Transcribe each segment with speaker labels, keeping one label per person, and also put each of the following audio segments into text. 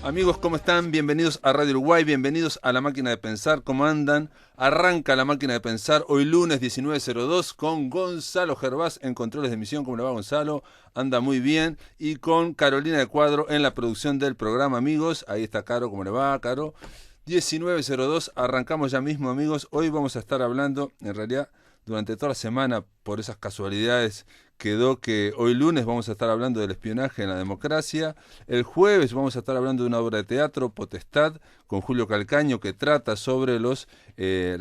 Speaker 1: Amigos, ¿cómo están? Bienvenidos a Radio Uruguay, bienvenidos a La Máquina de Pensar. ¿Cómo andan? Arranca La Máquina de Pensar hoy lunes 19:02 con Gonzalo Gervás en controles de emisión. ¿Cómo le va, Gonzalo? Anda muy bien. Y con Carolina de Cuadro en la producción del programa, amigos. Ahí está Caro, ¿cómo le va, Caro? 19:02, arrancamos ya mismo, amigos. Hoy vamos a estar hablando, en realidad, durante toda la semana, por esas casualidades, quedó que hoy lunes vamos a estar hablando del espionaje en la democracia. El jueves vamos a estar hablando de una obra de teatro, Potestad, con Julio Calcaño, que trata sobre las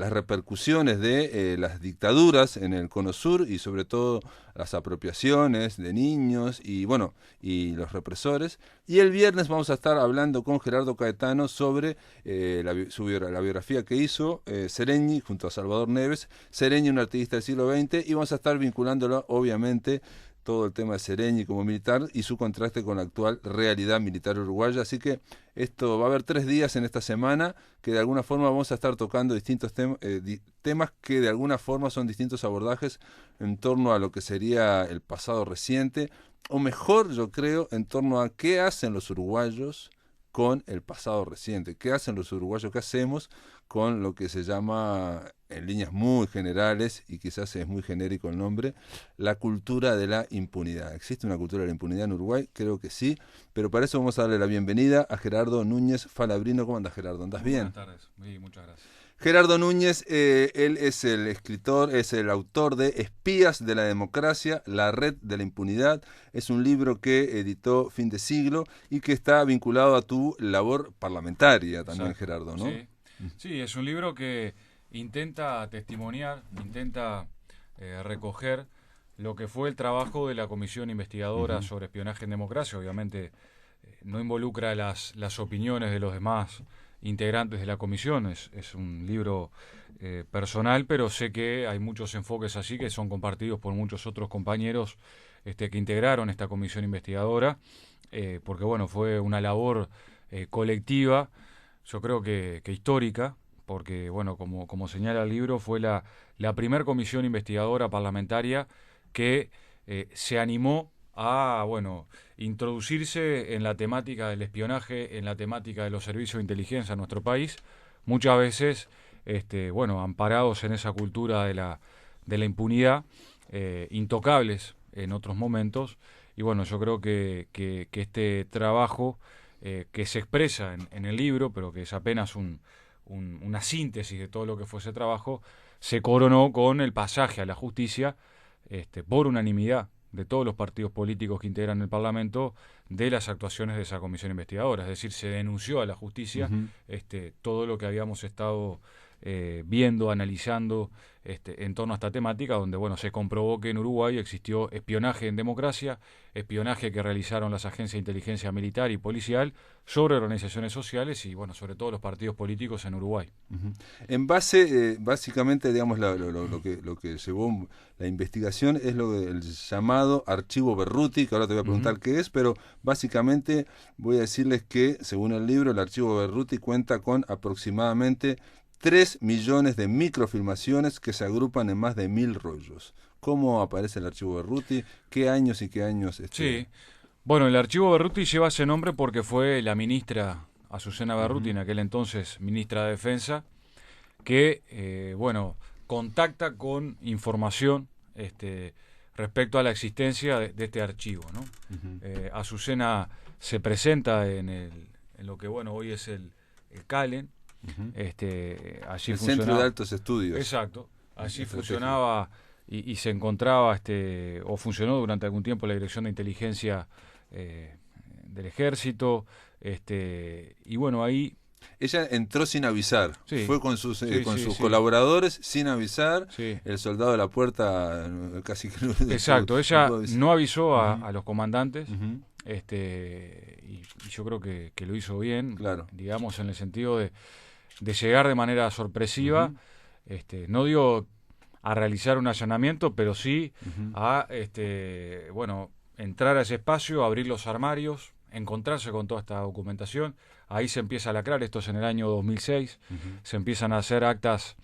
Speaker 1: repercusiones de las dictaduras en el Cono Sur y sobre todo las apropiaciones de niños y bueno, y los represores. Y el viernes vamos a estar hablando con Gerardo Caetano sobre la biografía que hizo Sereñi junto a Salvador Neves. Sereñi, un artista del siglo XX, y vamos a estar vinculándolo, obviamente, todo el tema de Sereñi como militar y su contraste con la actual realidad militar uruguaya. Así que esto va a haber 3 días en esta semana que de alguna forma vamos a estar tocando distintos temas que de alguna forma son distintos abordajes en torno a lo que sería el pasado reciente, o mejor, yo creo, en torno a qué hacen los uruguayos con el pasado reciente, qué hacen los uruguayos, qué hacemos con lo que se llama, en líneas muy generales, y quizás es muy genérico el nombre, la cultura de la impunidad. ¿Existe una cultura de la impunidad en Uruguay? Creo que sí, pero para eso vamos a darle la bienvenida a Gerardo Núñez Falabrino. ¿Cómo andas, Gerardo? ¿Andás bien?
Speaker 2: Buenas tardes, muchas gracias.
Speaker 1: Gerardo Núñez, él es el escritor, es el autor de Espías de la Democracia, la red de la impunidad. Es un libro que editó Fin de Siglo y que está vinculado a tu labor parlamentaria también,
Speaker 2: Exacto.
Speaker 1: Gerardo, ¿no?
Speaker 2: Sí, es un libro que intenta testimoniar, intenta recoger lo que fue el trabajo de la comisión investigadora sobre espionaje en democracia. Obviamente no involucra las opiniones de los demás integrantes de la comisión, es un libro personal, pero sé que hay muchos enfoques así que son compartidos por muchos otros compañeros que integraron esta comisión investigadora, porque bueno, fue una labor colectiva, yo creo que histórica, porque bueno, como señala el libro, fue la primer comisión investigadora parlamentaria que se animó a introducirse en la temática del espionaje, en la temática de los servicios de inteligencia en nuestro país, muchas veces amparados en esa cultura de la impunidad, intocables en otros momentos. Y bueno, yo creo que este trabajo que se expresa en el libro, pero que es apenas una síntesis de todo lo que fue ese trabajo, se coronó con el pasaje a la justicia por unanimidad de todos los partidos políticos que integran el Parlamento de las actuaciones de esa comisión investigadora. Es decir, se denunció a la justicia todo lo que habíamos estado viendo, analizando en torno a esta temática, donde bueno, se comprobó que en Uruguay existió espionaje en democracia, espionaje que realizaron las agencias de inteligencia militar y policial sobre organizaciones sociales y bueno, sobre todo los partidos políticos en Uruguay.
Speaker 1: En base, básicamente, digamos, lo que llevó la investigación es el llamado Archivo Berruti, que ahora te voy a preguntar qué es, pero básicamente voy a decirles que, según el libro, el Archivo Berruti cuenta con aproximadamente 3 millones de microfilmaciones que se agrupan en más de 1000 rollos. ¿Cómo aparece el Archivo Berruti? ¿Qué años y qué años?
Speaker 2: Sí, bueno, el Archivo Berruti lleva ese nombre porque fue la ministra Azucena Berruti, en aquel entonces ministra de Defensa, que contacta con información respecto a la existencia de este archivo, ¿no? Azucena se presenta en lo que hoy es el CALEN. Allí
Speaker 1: el Centro de Altos Estudios.
Speaker 2: Exacto, allí funcionaba y se encontraba o funcionó durante algún tiempo la Dirección de Inteligencia del Ejército, y bueno, ahí
Speaker 1: ella entró sin avisar,
Speaker 2: sí,
Speaker 1: fue con sus
Speaker 2: sí.
Speaker 1: colaboradores sin avisar,
Speaker 2: sí.
Speaker 1: El soldado de la puerta casi que
Speaker 2: exacto, ella no avisó a los comandantes, y yo creo que lo hizo bien,
Speaker 1: claro,
Speaker 2: digamos, en el sentido de llegar de manera sorpresiva, no digo a realizar un allanamiento, pero sí a entrar a ese espacio, abrir los armarios, encontrarse con toda esta documentación. Ahí se empieza a lacrar, esto es en el año 2006, se empiezan a hacer actas,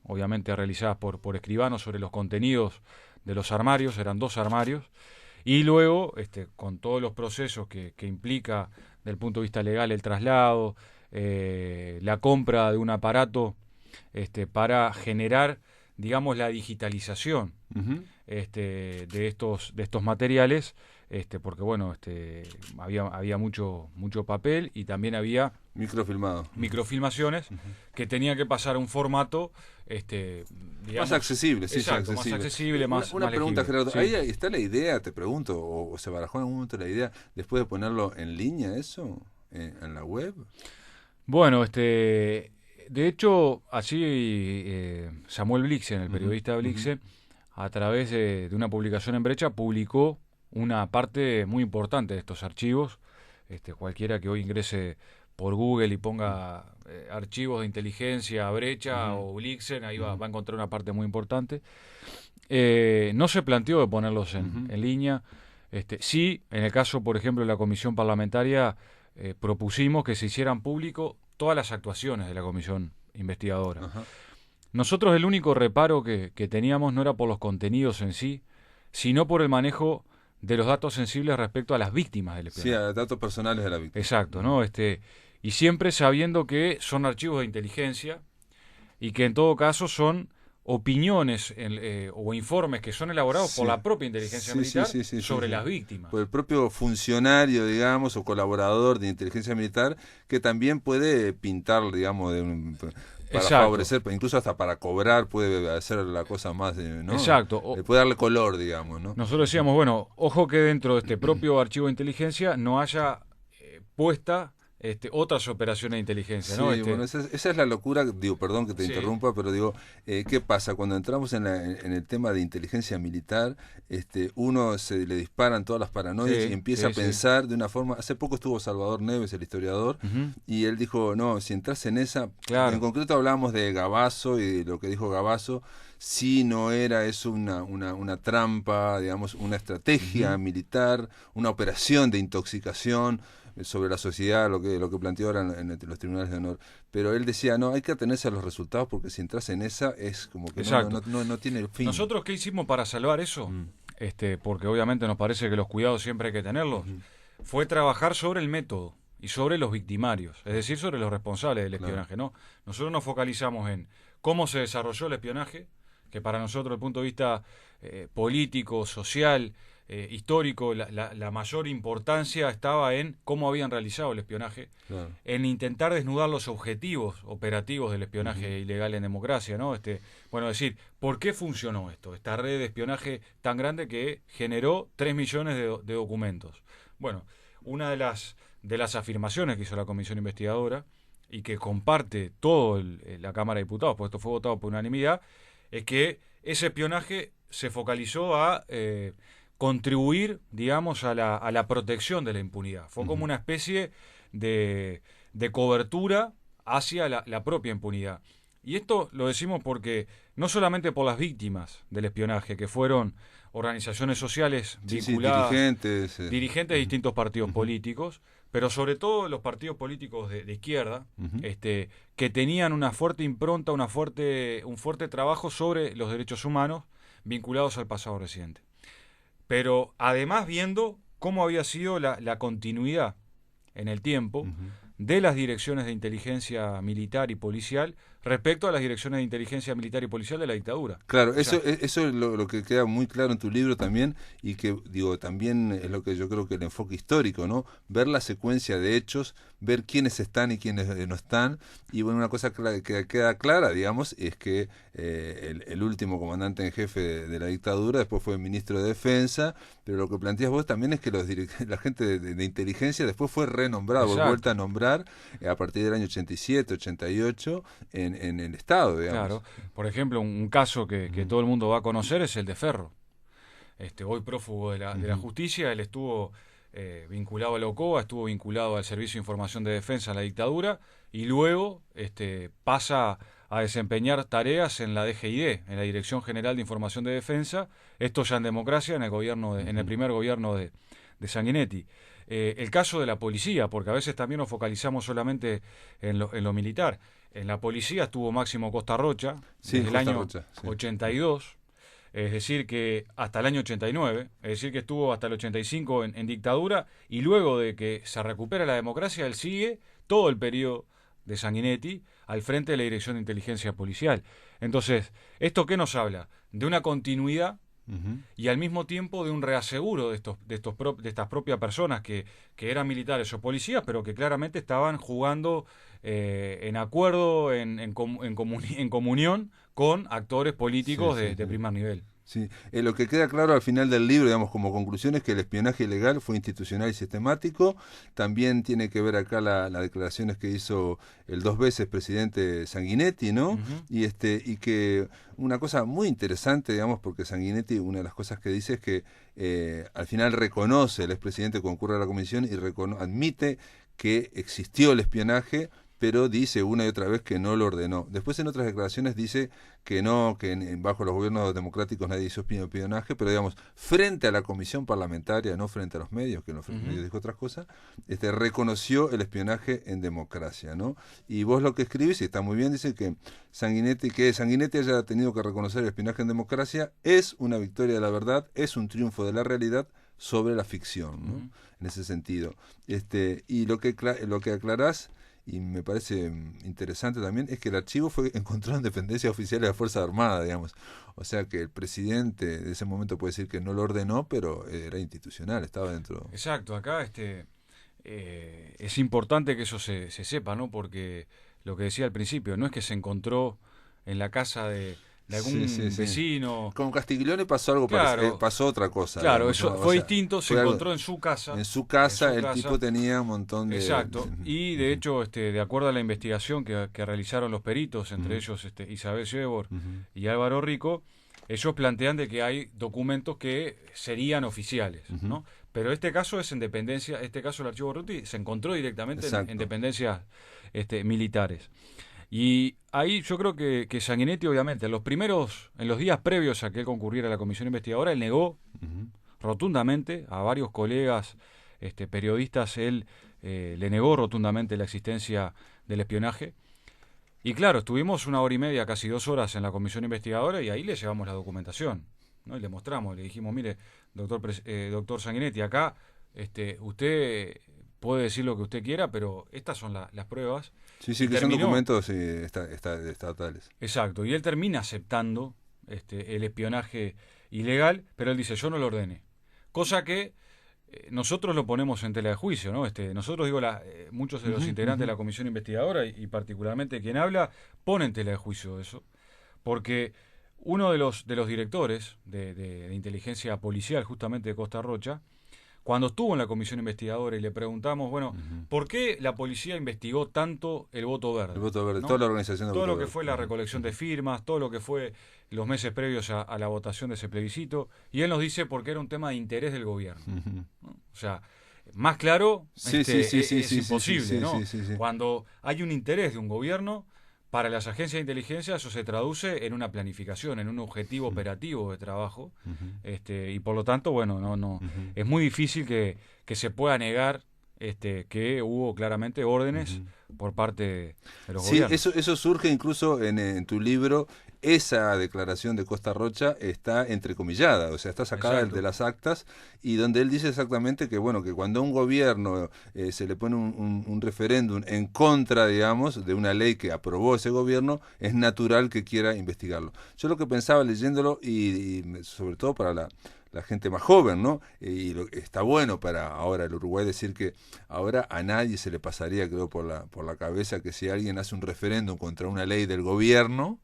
Speaker 2: obviamente realizadas por escribanos sobre los contenidos de los armarios, eran 2 armarios, y luego, con todos los procesos que implica del punto de vista legal el traslado, la compra de un aparato para generar, digamos, la digitalización
Speaker 1: Ujú.
Speaker 2: de estos materiales, porque bueno, había mucho papel y también había
Speaker 1: Microfilmado.
Speaker 2: microfilmaciones que tenía que pasar a un formato digamos,
Speaker 1: Más accesible, sí,
Speaker 2: exacto,
Speaker 1: más accesible.
Speaker 2: más accesible, más
Speaker 1: Una pregunta,
Speaker 2: legible.
Speaker 1: Gerardo.
Speaker 2: Sí.
Speaker 1: ¿Ahí está la idea, te pregunto, o se barajó en algún momento la idea después de ponerlo en línea eso, en la web?
Speaker 2: Bueno, de hecho, así Samuel Blixen, el
Speaker 1: Ujú,
Speaker 2: periodista
Speaker 1: ujú.
Speaker 2: Blixen, a través de una publicación en Brecha, publicó una parte muy importante de estos archivos. Cualquiera que hoy ingrese por Google y ponga archivos de inteligencia, Brecha
Speaker 1: Ujú,
Speaker 2: o Blixen, ahí
Speaker 1: ujú,
Speaker 2: va a encontrar una parte muy importante. No se planteó de ponerlos
Speaker 1: ujú.
Speaker 2: en línea. Sí, en el caso, por ejemplo, de la comisión parlamentaria, propusimos que se hicieran público todas las actuaciones de la comisión investigadora.
Speaker 1: Ajá.
Speaker 2: Nosotros el único reparo que teníamos no era por los contenidos en sí, sino por el manejo de los datos sensibles respecto a las víctimas del
Speaker 1: Sí,
Speaker 2: espionaje.
Speaker 1: a datos personales de la víctima.
Speaker 2: Exacto,
Speaker 1: Ujú.
Speaker 2: ¿no? Y siempre sabiendo que son archivos de inteligencia y que en todo caso son opiniones o informes que son elaborados por
Speaker 1: Sí,
Speaker 2: la propia inteligencia
Speaker 1: sí, sí,
Speaker 2: militar
Speaker 1: sí, sí, sí,
Speaker 2: sobre
Speaker 1: sí.
Speaker 2: las víctimas.
Speaker 1: Por el propio funcionario, digamos, o colaborador de inteligencia militar, que también puede pintar, digamos, para
Speaker 2: Exacto,
Speaker 1: favorecer, incluso hasta para cobrar, puede hacer la cosa más, ¿no?
Speaker 2: exacto.
Speaker 1: Puede darle color, digamos, ¿no?
Speaker 2: Nosotros decíamos, bueno, ojo que dentro de este propio archivo de inteligencia no haya puesta otras operaciones de inteligencia, ¿no?
Speaker 1: Sí, bueno, esa es la locura, digo, perdón que te
Speaker 2: Sí,
Speaker 1: interrumpa, pero digo, ¿qué pasa? Cuando entramos en el tema de inteligencia militar, uno se le disparan todas las paranoias y
Speaker 2: sí,
Speaker 1: empieza a
Speaker 2: sí, sí.
Speaker 1: pensar de una forma, hace poco estuvo Salvador Neves, el historiador,
Speaker 2: Ujú,
Speaker 1: y él dijo, no, si entras en esa, en
Speaker 2: claro.
Speaker 1: concreto hablamos de Gabazo y de lo que dijo Gabazo, si no era eso una trampa, digamos, una estrategia
Speaker 2: Ujú,
Speaker 1: militar, una operación de intoxicación sobre la sociedad, lo que planteó ahora los tribunales de honor. Pero él decía, no, hay que atenerse a los resultados porque si entras en esa es como que
Speaker 2: exacto.
Speaker 1: no tiene fin.
Speaker 2: ¿Nosotros qué hicimos para salvar eso?
Speaker 1: Mm,
Speaker 2: Porque obviamente nos parece que los cuidados siempre hay que tenerlos.
Speaker 1: ujú,
Speaker 2: Fue trabajar sobre el método y sobre los victimarios, es decir, sobre los responsables del
Speaker 1: claro.
Speaker 2: espionaje, ¿no? Nosotros nos focalizamos en cómo se desarrolló el espionaje, que para nosotros, desde el punto de vista político, social, histórico, la mayor importancia estaba en cómo habían realizado el espionaje,
Speaker 1: Claro.
Speaker 2: en intentar desnudar los objetivos operativos del
Speaker 1: Ujú,
Speaker 2: espionaje ilegal en democracia, ¿no? Bueno, decir, ¿por qué funcionó esto? Esta red de espionaje tan grande que generó 3 millones de documentos. Bueno, una de las afirmaciones que hizo la comisión investigadora y que comparte toda la Cámara de Diputados, porque esto fue votado por unanimidad, es que ese espionaje se focalizó a contribuir, digamos, a la protección de la impunidad. Fue como
Speaker 1: ujú,
Speaker 2: una especie de cobertura hacia la propia impunidad. Y esto lo decimos porque no solamente por las víctimas del espionaje, que fueron organizaciones sociales
Speaker 1: sí, sí,
Speaker 2: vinculadas,
Speaker 1: dirigentes.
Speaker 2: dirigentes de distintos partidos
Speaker 1: Ujú,
Speaker 2: políticos, pero sobre todo los partidos políticos de izquierda,
Speaker 1: ujú,
Speaker 2: que tenían una fuerte impronta, un fuerte trabajo sobre los derechos humanos vinculados al pasado reciente. Pero además viendo cómo había sido la continuidad en el tiempo
Speaker 1: ujú.
Speaker 2: de las direcciones de inteligencia militar y policial respecto a las direcciones de inteligencia militar y policial de la dictadura.
Speaker 1: Claro,
Speaker 2: O sea,
Speaker 1: eso es lo que queda muy claro en tu libro también y que, digo, también es lo que yo creo que el enfoque histórico, ¿no? Ver la secuencia de hechos, ver quiénes están y quiénes no están. Y bueno, una cosa que queda clara, digamos, es que el último comandante en jefe de la dictadura después fue ministro de Defensa, pero lo que planteas vos también es que la gente de inteligencia después fue renombrada, vuelta
Speaker 2: exacto,
Speaker 1: a nombrar a partir del año 87, 88 en el Estado, digamos.
Speaker 2: claro. Por ejemplo, un caso que
Speaker 1: Ujú,
Speaker 2: todo el mundo va a conocer es el de Ferro. Hoy prófugo de la
Speaker 1: ujú,
Speaker 2: justicia, él estuvo vinculado a la OCOA, estuvo vinculado al Servicio de Información de Defensa en la dictadura y luego pasa a desempeñar tareas en la DGID, en la Dirección General de Información de Defensa, esto ya en democracia, en el gobierno en el
Speaker 1: ujú.
Speaker 2: primer gobierno de Sanguinetti. El caso de la policía, porque a veces también nos focalizamos solamente en lo militar. En la policía estuvo Máximo Costa Rocha
Speaker 1: Sí,
Speaker 2: desde el
Speaker 1: Costa
Speaker 2: año
Speaker 1: Rocha, sí.
Speaker 2: 82, Es decir, que hasta el año 89, es decir, que estuvo hasta el 85 en dictadura, y luego de que se recupera la democracia, él sigue todo el periodo de Sanguinetti al frente de la Dirección de Inteligencia Policial. Entonces, ¿esto qué nos habla? De una continuidad y al mismo tiempo de un reaseguro de estas propias personas que eran militares o policías, pero que claramente estaban jugando en acuerdo, en comunión con actores políticos de primer nivel.
Speaker 1: Sí, lo que queda claro al final del libro, digamos, como conclusión, es que el espionaje ilegal fue institucional y sistemático. También tiene que ver acá las declaraciones que hizo el 2 veces presidente Sanguinetti, ¿no? Y que una cosa muy interesante, digamos, porque Sanguinetti, una de las cosas que dice es que al final reconoce, el expresidente concurre a la comisión y admite que existió el espionaje, pero dice una y otra vez que no lo ordenó. Después en otras declaraciones dice que no, que bajo los gobiernos democráticos nadie hizo espionaje, pero digamos, frente a la comisión parlamentaria, no frente a los medios, que en los medios dijo otras cosas, reconoció el espionaje en democracia, ¿no? Y vos lo que escribís, y está muy bien, dice que Sanguinetti haya tenido que reconocer el espionaje en democracia es una victoria de la verdad, es un triunfo de la realidad sobre la ficción, ¿no? En ese sentido. Y lo que aclarás, y me parece interesante también, es que el archivo fue encontrado en dependencias oficiales de la Fuerza Armada, digamos. O sea que el presidente de ese momento puede decir que no lo ordenó, pero era institucional, estaba dentro.
Speaker 2: Exacto, acá es importante que eso se sepa, ¿no? Porque lo que decía al principio, no es que se encontró en la casa de algún vecino.
Speaker 1: Con Castiglione pasó algo
Speaker 2: claro,
Speaker 1: pasó otra cosa.
Speaker 2: Claro,
Speaker 1: digamos,
Speaker 2: eso
Speaker 1: ¿no?
Speaker 2: fue distinto, se encontró en su casa.
Speaker 1: En su casa el tipo tenía un montón de...
Speaker 2: Exacto, y de hecho, de acuerdo a la investigación que realizaron los peritos, entre ellos Isabel Yebor y Álvaro Rico, ellos plantean de que hay documentos que serían oficiales, ¿no? Pero este caso es en dependencia, el archivo Ruti se encontró directamente en dependencias militares. Y ahí yo creo que Sanguinetti, obviamente, en los días previos a que él concurriera a la comisión investigadora, él negó rotundamente a varios colegas periodistas, él le negó rotundamente la existencia del espionaje. Y claro, estuvimos 1 hora y media, casi 2 horas en la comisión investigadora, y ahí le llevamos la documentación, ¿no? Y le mostramos, le dijimos, mire, doctor Sanguinetti, acá usted puede decir lo que usted quiera, pero estas son las pruebas.
Speaker 1: Sí, que son documentos estatales.
Speaker 2: Exacto, y él termina aceptando el espionaje ilegal, pero él dice, yo no lo ordené. Cosa que nosotros lo ponemos en tela de juicio, ¿no? Nosotros, muchos de los integrantes de la comisión investigadora, y particularmente quien habla, ponen en tela de juicio eso, porque uno de los directores de inteligencia policial, justamente de Costa Rocha, cuando estuvo en la comisión investigadora y le preguntamos, bueno, ¿por qué la policía investigó tanto el voto verde?
Speaker 1: El voto verde,
Speaker 2: ¿no?
Speaker 1: toda la organización de
Speaker 2: todo
Speaker 1: voto
Speaker 2: lo que
Speaker 1: verde.
Speaker 2: fue la recolección de firmas, todo lo que fue los meses previos a la votación de ese plebiscito, y él nos dice porque era un tema de interés del gobierno, ¿no? O sea, más claro es imposible, ¿no? Cuando hay un interés de un gobierno, para las agencias de inteligencia eso se traduce en una planificación, en un objetivo operativo de trabajo, y por lo tanto, bueno, no es muy difícil que se pueda negar que hubo claramente órdenes por parte de los gobiernos.
Speaker 1: Sí, eso surge incluso en tu libro. Esa declaración de Costa Rocha está entrecomillada, o sea, está sacada de las actas, y donde él dice exactamente que, bueno, que cuando a un gobierno se le pone un referéndum en contra, digamos, de una ley que aprobó ese gobierno, es natural que quiera investigarlo. Yo lo que pensaba leyéndolo, y sobre todo para la gente más joven, ¿no? Está bueno para ahora el Uruguay decir que ahora a nadie se le pasaría, creo, por la cabeza que si alguien hace un referéndum contra una ley del gobierno,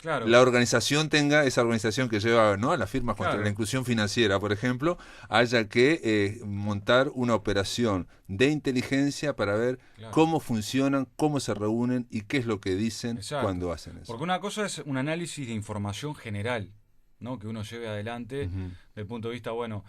Speaker 1: claro, la organización esa organización que lleva, ¿no?, a las firmas contra la inclusión financiera, por ejemplo, haya que montar una operación de inteligencia para ver cómo funcionan, cómo se reúnen y qué es lo que dicen cuando hacen eso.
Speaker 2: Porque una cosa es un análisis de información general, ¿no?, que uno lleve adelante desde el punto de vista, bueno,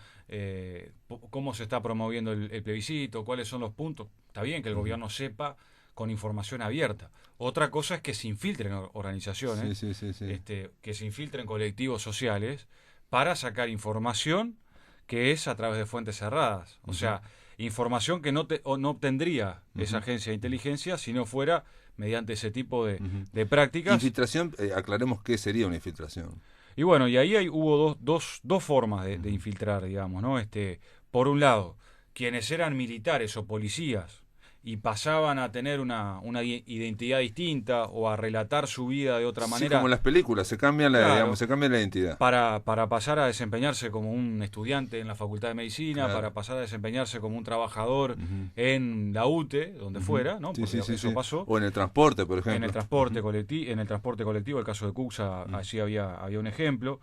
Speaker 2: cómo se está promoviendo el plebiscito, cuáles son los puntos. Está bien que el gobierno sepa con información abierta. Otra cosa es que se infiltren organizaciones, que se infiltren colectivos sociales para sacar información que es a través de fuentes cerradas. O sea, información que no obtendría esa agencia de inteligencia si no fuera mediante ese tipo de prácticas.
Speaker 1: Infiltración, aclaremos qué sería una infiltración.
Speaker 2: Y bueno, y ahí hubo dos formas de infiltrar, digamos, ¿no? Por un lado, quienes eran militares o policías y pasaban a tener una identidad distinta o a relatar su vida de otra
Speaker 1: Sí, como
Speaker 2: manera,
Speaker 1: en las películas, se cambia digamos,
Speaker 2: claro,
Speaker 1: se cambia la identidad.
Speaker 2: para pasar a desempeñarse como un estudiante en la Facultad de Medicina,
Speaker 1: Claro.
Speaker 2: para pasar a desempeñarse como un trabajador
Speaker 1: Ujú,
Speaker 2: en la UTE, donde
Speaker 1: ujú.
Speaker 2: fuera, ¿no?
Speaker 1: Sí,
Speaker 2: Porque
Speaker 1: sí, sí,
Speaker 2: eso
Speaker 1: sí.
Speaker 2: pasó.
Speaker 1: O en el transporte, por
Speaker 2: En el
Speaker 1: ejemplo.
Speaker 2: transporte
Speaker 1: Ujú,
Speaker 2: colectivo, el caso de Cuxa,
Speaker 1: ujú,
Speaker 2: allí había un ejemplo.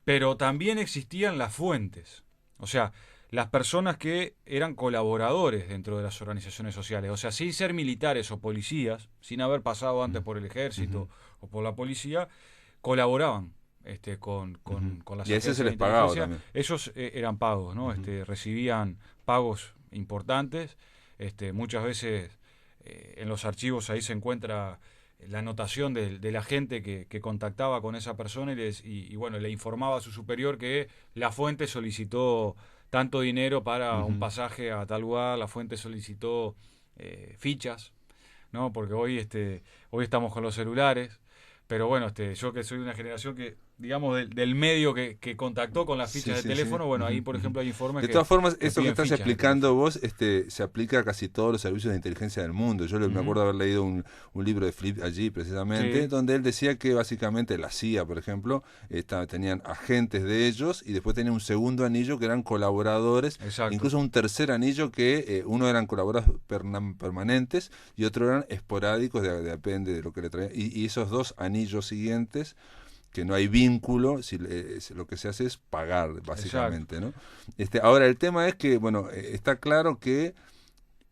Speaker 2: Pero también existían las fuentes. O sea, las personas que eran colaboradores dentro de las organizaciones sociales. O sea, sin ser militares o policías, sin haber pasado antes por el
Speaker 1: ujú,
Speaker 2: ejército o por la policía, colaboraban
Speaker 1: ujú.
Speaker 2: con las
Speaker 1: Y a ese se
Speaker 2: agencias de
Speaker 1: les pagaba
Speaker 2: inteligencia.
Speaker 1: también.
Speaker 2: Esos eran pagos, ¿no?
Speaker 1: Ujú,
Speaker 2: Recibían pagos importantes. Muchas veces en los archivos ahí se encuentra la anotación de la gente que contactaba con esa persona y bueno, le informaba a su superior que la fuente solicitó tanto dinero para un
Speaker 1: ujú.
Speaker 2: pasaje a tal lugar, la fuente solicitó fichas, ¿no? Porque hoy estamos con los celulares, pero bueno, yo que soy de una generación que, digamos, del medio que contactó con las
Speaker 1: Sí,
Speaker 2: fichas de
Speaker 1: sí, sí.
Speaker 2: teléfono, bueno, ahí
Speaker 1: Ujú,
Speaker 2: por
Speaker 1: ujú.
Speaker 2: ejemplo hay informes
Speaker 1: De todas formas,
Speaker 2: que
Speaker 1: esto que
Speaker 2: piden
Speaker 1: estás
Speaker 2: fichas de
Speaker 1: explicando
Speaker 2: teléfono.
Speaker 1: vos, se aplica a casi todos los servicios de inteligencia del mundo. Yo me
Speaker 2: Ujú.
Speaker 1: acuerdo haber leído un libro de Flip allí, precisamente,
Speaker 2: Sí,
Speaker 1: donde él decía que básicamente la CIA, por ejemplo, tenían agentes de ellos y después tenían un segundo anillo que eran colaboradores,
Speaker 2: exacto,
Speaker 1: incluso un tercer anillo que uno eran colaboradores permanentes y otro eran esporádicos, depende de lo que le traían. Y esos dos anillos siguientes que no hay vínculo, lo que se hace es pagar,
Speaker 2: exacto.
Speaker 1: básicamente, ¿no? Ahora, el tema es que, bueno, está claro que,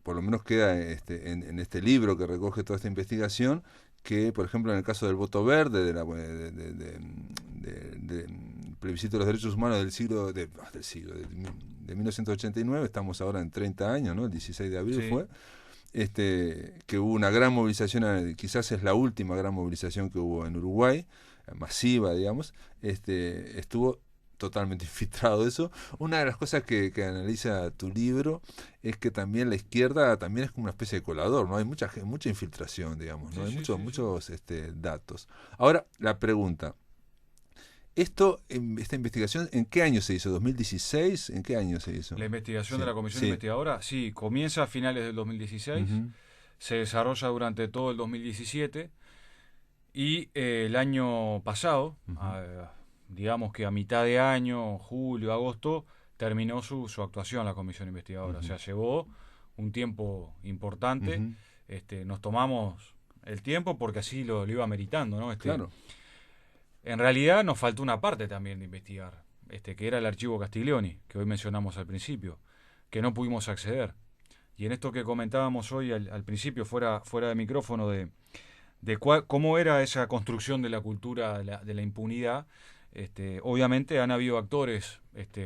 Speaker 1: por lo menos queda en este libro que recoge toda esta investigación, que, por ejemplo, en el caso del voto verde, plebiscito de los derechos humanos de 1989, estamos ahora en 30 años, ¿no? El 16 de abril
Speaker 2: Sí.
Speaker 1: fue, que hubo una gran movilización, quizás es la última gran movilización que hubo en Uruguay, masiva, digamos, estuvo totalmente infiltrado eso. Una de las cosas que analiza tu libro es que también la izquierda también es como una especie de colador, ¿no? Hay mucha infiltración, digamos, ¿no?
Speaker 2: Sí,
Speaker 1: Hay
Speaker 2: sí,
Speaker 1: muchos,
Speaker 2: sí, sí.
Speaker 1: muchos datos. Ahora, la pregunta. Esta investigación, ¿en qué año se hizo? ¿2016? ¿En qué año se hizo?
Speaker 2: La investigación de
Speaker 1: Sí,
Speaker 2: la comisión
Speaker 1: sí.
Speaker 2: investigadora, sí, comienza a finales del 2016,
Speaker 1: Ujú,
Speaker 2: se desarrolla durante todo el 2017 y el año pasado,
Speaker 1: ujú,
Speaker 2: digamos que a mitad de año, julio, agosto, terminó su actuación la comisión investigadora. O
Speaker 1: ujú,
Speaker 2: sea, llevó un tiempo importante.
Speaker 1: ujú.
Speaker 2: Nos tomamos el tiempo porque así lo iba meritando, ¿no?
Speaker 1: Claro.
Speaker 2: En realidad nos faltó una parte también de investigar, que era el archivo Castiglioni, que hoy mencionamos al principio, que no pudimos acceder. Y en esto que comentábamos hoy al principio, fuera de micrófono, cómo era esa construcción de la cultura de la impunidad, obviamente han habido actores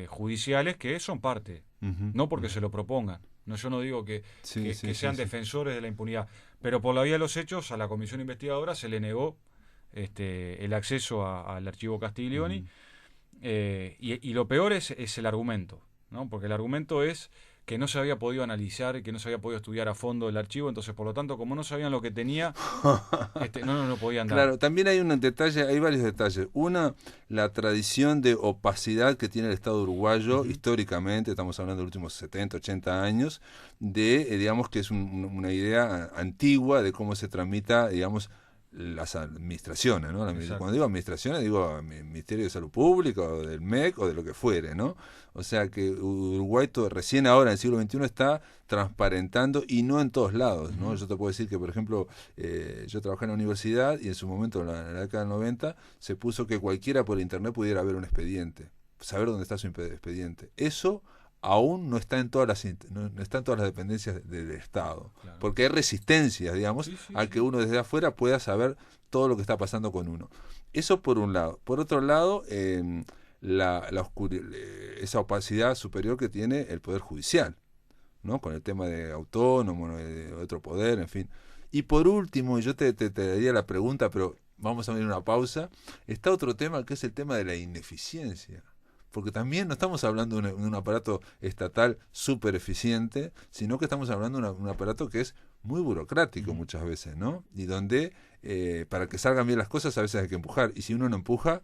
Speaker 2: judiciales que son parte,
Speaker 1: Ujú,
Speaker 2: no porque
Speaker 1: ujú.
Speaker 2: se lo propongan. No, yo no digo
Speaker 1: Sí, sí,
Speaker 2: que
Speaker 1: sí,
Speaker 2: sean
Speaker 1: sí.
Speaker 2: defensores de la impunidad, pero por la vía de los hechos a la comisión investigadora se le negó el acceso al archivo Castiglioni.
Speaker 1: Ujú.
Speaker 2: Y lo peor es el argumento, ¿no? Porque el argumento es que no se había podido analizar y que no se había podido estudiar a fondo el archivo, entonces por lo tanto, como no sabían lo que tenía, no nos lo podían dar.
Speaker 1: Claro, también hay un detalle, hay varios detalles. Una, la tradición de opacidad que tiene el Estado uruguayo
Speaker 2: Ujú.
Speaker 1: históricamente, estamos hablando de los últimos 70, 80 años, digamos que es una idea antigua de cómo se tramita, digamos, las administraciones, ¿no? Cuando
Speaker 2: Exacto.
Speaker 1: digo administraciones, digo Ministerio de Salud Pública o del MEC o de lo que fuere, ¿no? O sea que Uruguay recién ahora en el siglo XXI está transparentando y no en todos lados, ¿no?
Speaker 2: Ujú.
Speaker 1: Yo te puedo decir que, por ejemplo, yo trabajé en la universidad y en su momento, en la década del 90, se puso que cualquiera por internet pudiera ver un expediente, saber dónde está su expediente. Eso aún no está en no está en todas las dependencias del Estado,
Speaker 2: Claro.
Speaker 1: porque hay resistencias, digamos,
Speaker 2: Sí, sí,
Speaker 1: a que
Speaker 2: sí.
Speaker 1: uno desde afuera pueda saber todo lo que está pasando con uno. Eso por un lado. Por otro lado, esa opacidad superior que tiene el Poder Judicial, ¿no? Con el tema de autónomo, ¿no? De otro poder, en fin. Y por último, y yo te daría la pregunta, pero vamos a ver una pausa, está otro tema que es el tema de la ineficiencia. Porque también no estamos hablando de un aparato estatal súper eficiente, sino que estamos hablando de un aparato que es muy burocrático
Speaker 2: Ujú.
Speaker 1: muchas veces, ¿no? Y donde para que salgan bien las cosas a veces hay que empujar. Y si uno no empuja,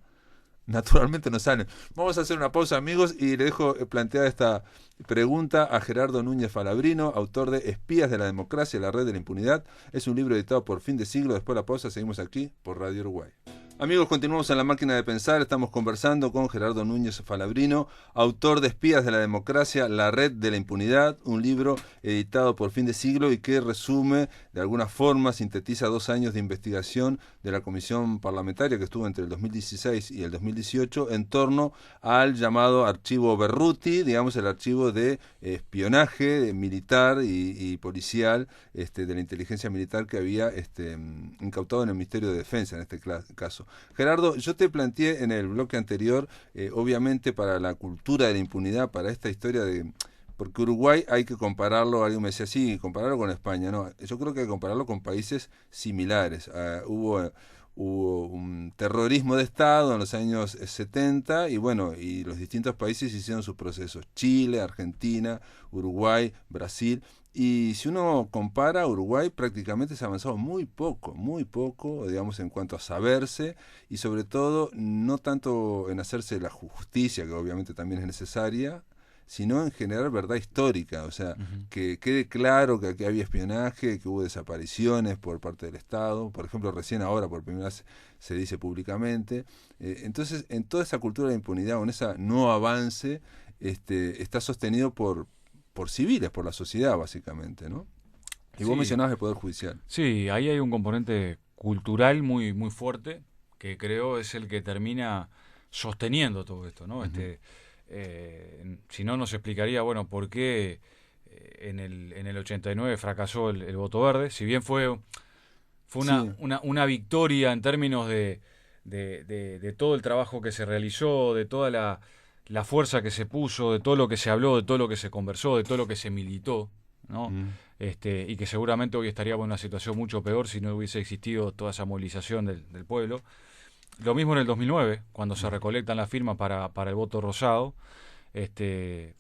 Speaker 1: naturalmente no salen. Vamos a hacer una pausa, amigos, y le dejo planteada esta pregunta a Gerardo Núñez Falabrino, autor de Espías de la Democracia, la red de la impunidad. Es un libro editado por Fin de Siglo. Después de la pausa seguimos aquí por Radio Uruguay. Amigos, continuamos en La Máquina de Pensar. Estamos conversando con Gerardo Núñez Falabrino, autor de Espías de la Democracia, la red de la impunidad, un libro editado por Fin de Siglo y que resume, de alguna forma, sintetiza 2 años de investigación de la comisión parlamentaria que estuvo entre el 2016 y el 2018 en torno al llamado archivo Berruti, digamos el archivo de espionaje militar y policial de la inteligencia militar que había incautado en el Ministerio de Defensa en este caso. Gerardo, yo te planteé en el bloque anterior, obviamente para la cultura de la impunidad, para esta historia de... Porque Uruguay hay que compararlo, alguien me decía, sí, compararlo con España. No, yo creo que hay que compararlo con países similares. Hubo un terrorismo de Estado en los años 70 y bueno, y los distintos países hicieron sus procesos. Chile, Argentina, Uruguay, Brasil. Y si uno compara, Uruguay prácticamente se ha avanzado muy poco, digamos, en cuanto a saberse y sobre todo no tanto en hacerse la justicia, que obviamente también es necesaria, sino en generar verdad histórica, o sea, que quede claro que aquí había espionaje, que hubo desapariciones por parte del Estado, por ejemplo, recién ahora por primera vez se dice públicamente. Entonces, en toda esa cultura de impunidad o en ese no avance, está sostenido por civiles, por la sociedad, básicamente, ¿no? Y vos mencionabas el Poder Judicial.
Speaker 2: Sí, ahí hay un componente cultural muy, muy fuerte, que creo es el que termina sosteniendo todo esto, ¿no? Si no, nos explicaría, bueno, por qué en el 89 fracasó el voto verde, si bien fue una victoria en términos de todo el trabajo que se realizó, de toda la fuerza que se puso, de todo lo que se habló, de todo lo que se conversó, de todo lo que se militó, ¿no? Y que seguramente hoy estaríamos en una situación mucho peor si no hubiese existido toda esa movilización del pueblo. Lo mismo en el 2009, cuando se recolectan las firmas para el voto rosado.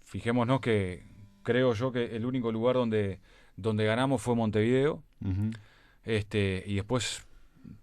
Speaker 2: Fijémonos que creo yo que el único lugar donde ganamos fue Montevideo. Y después,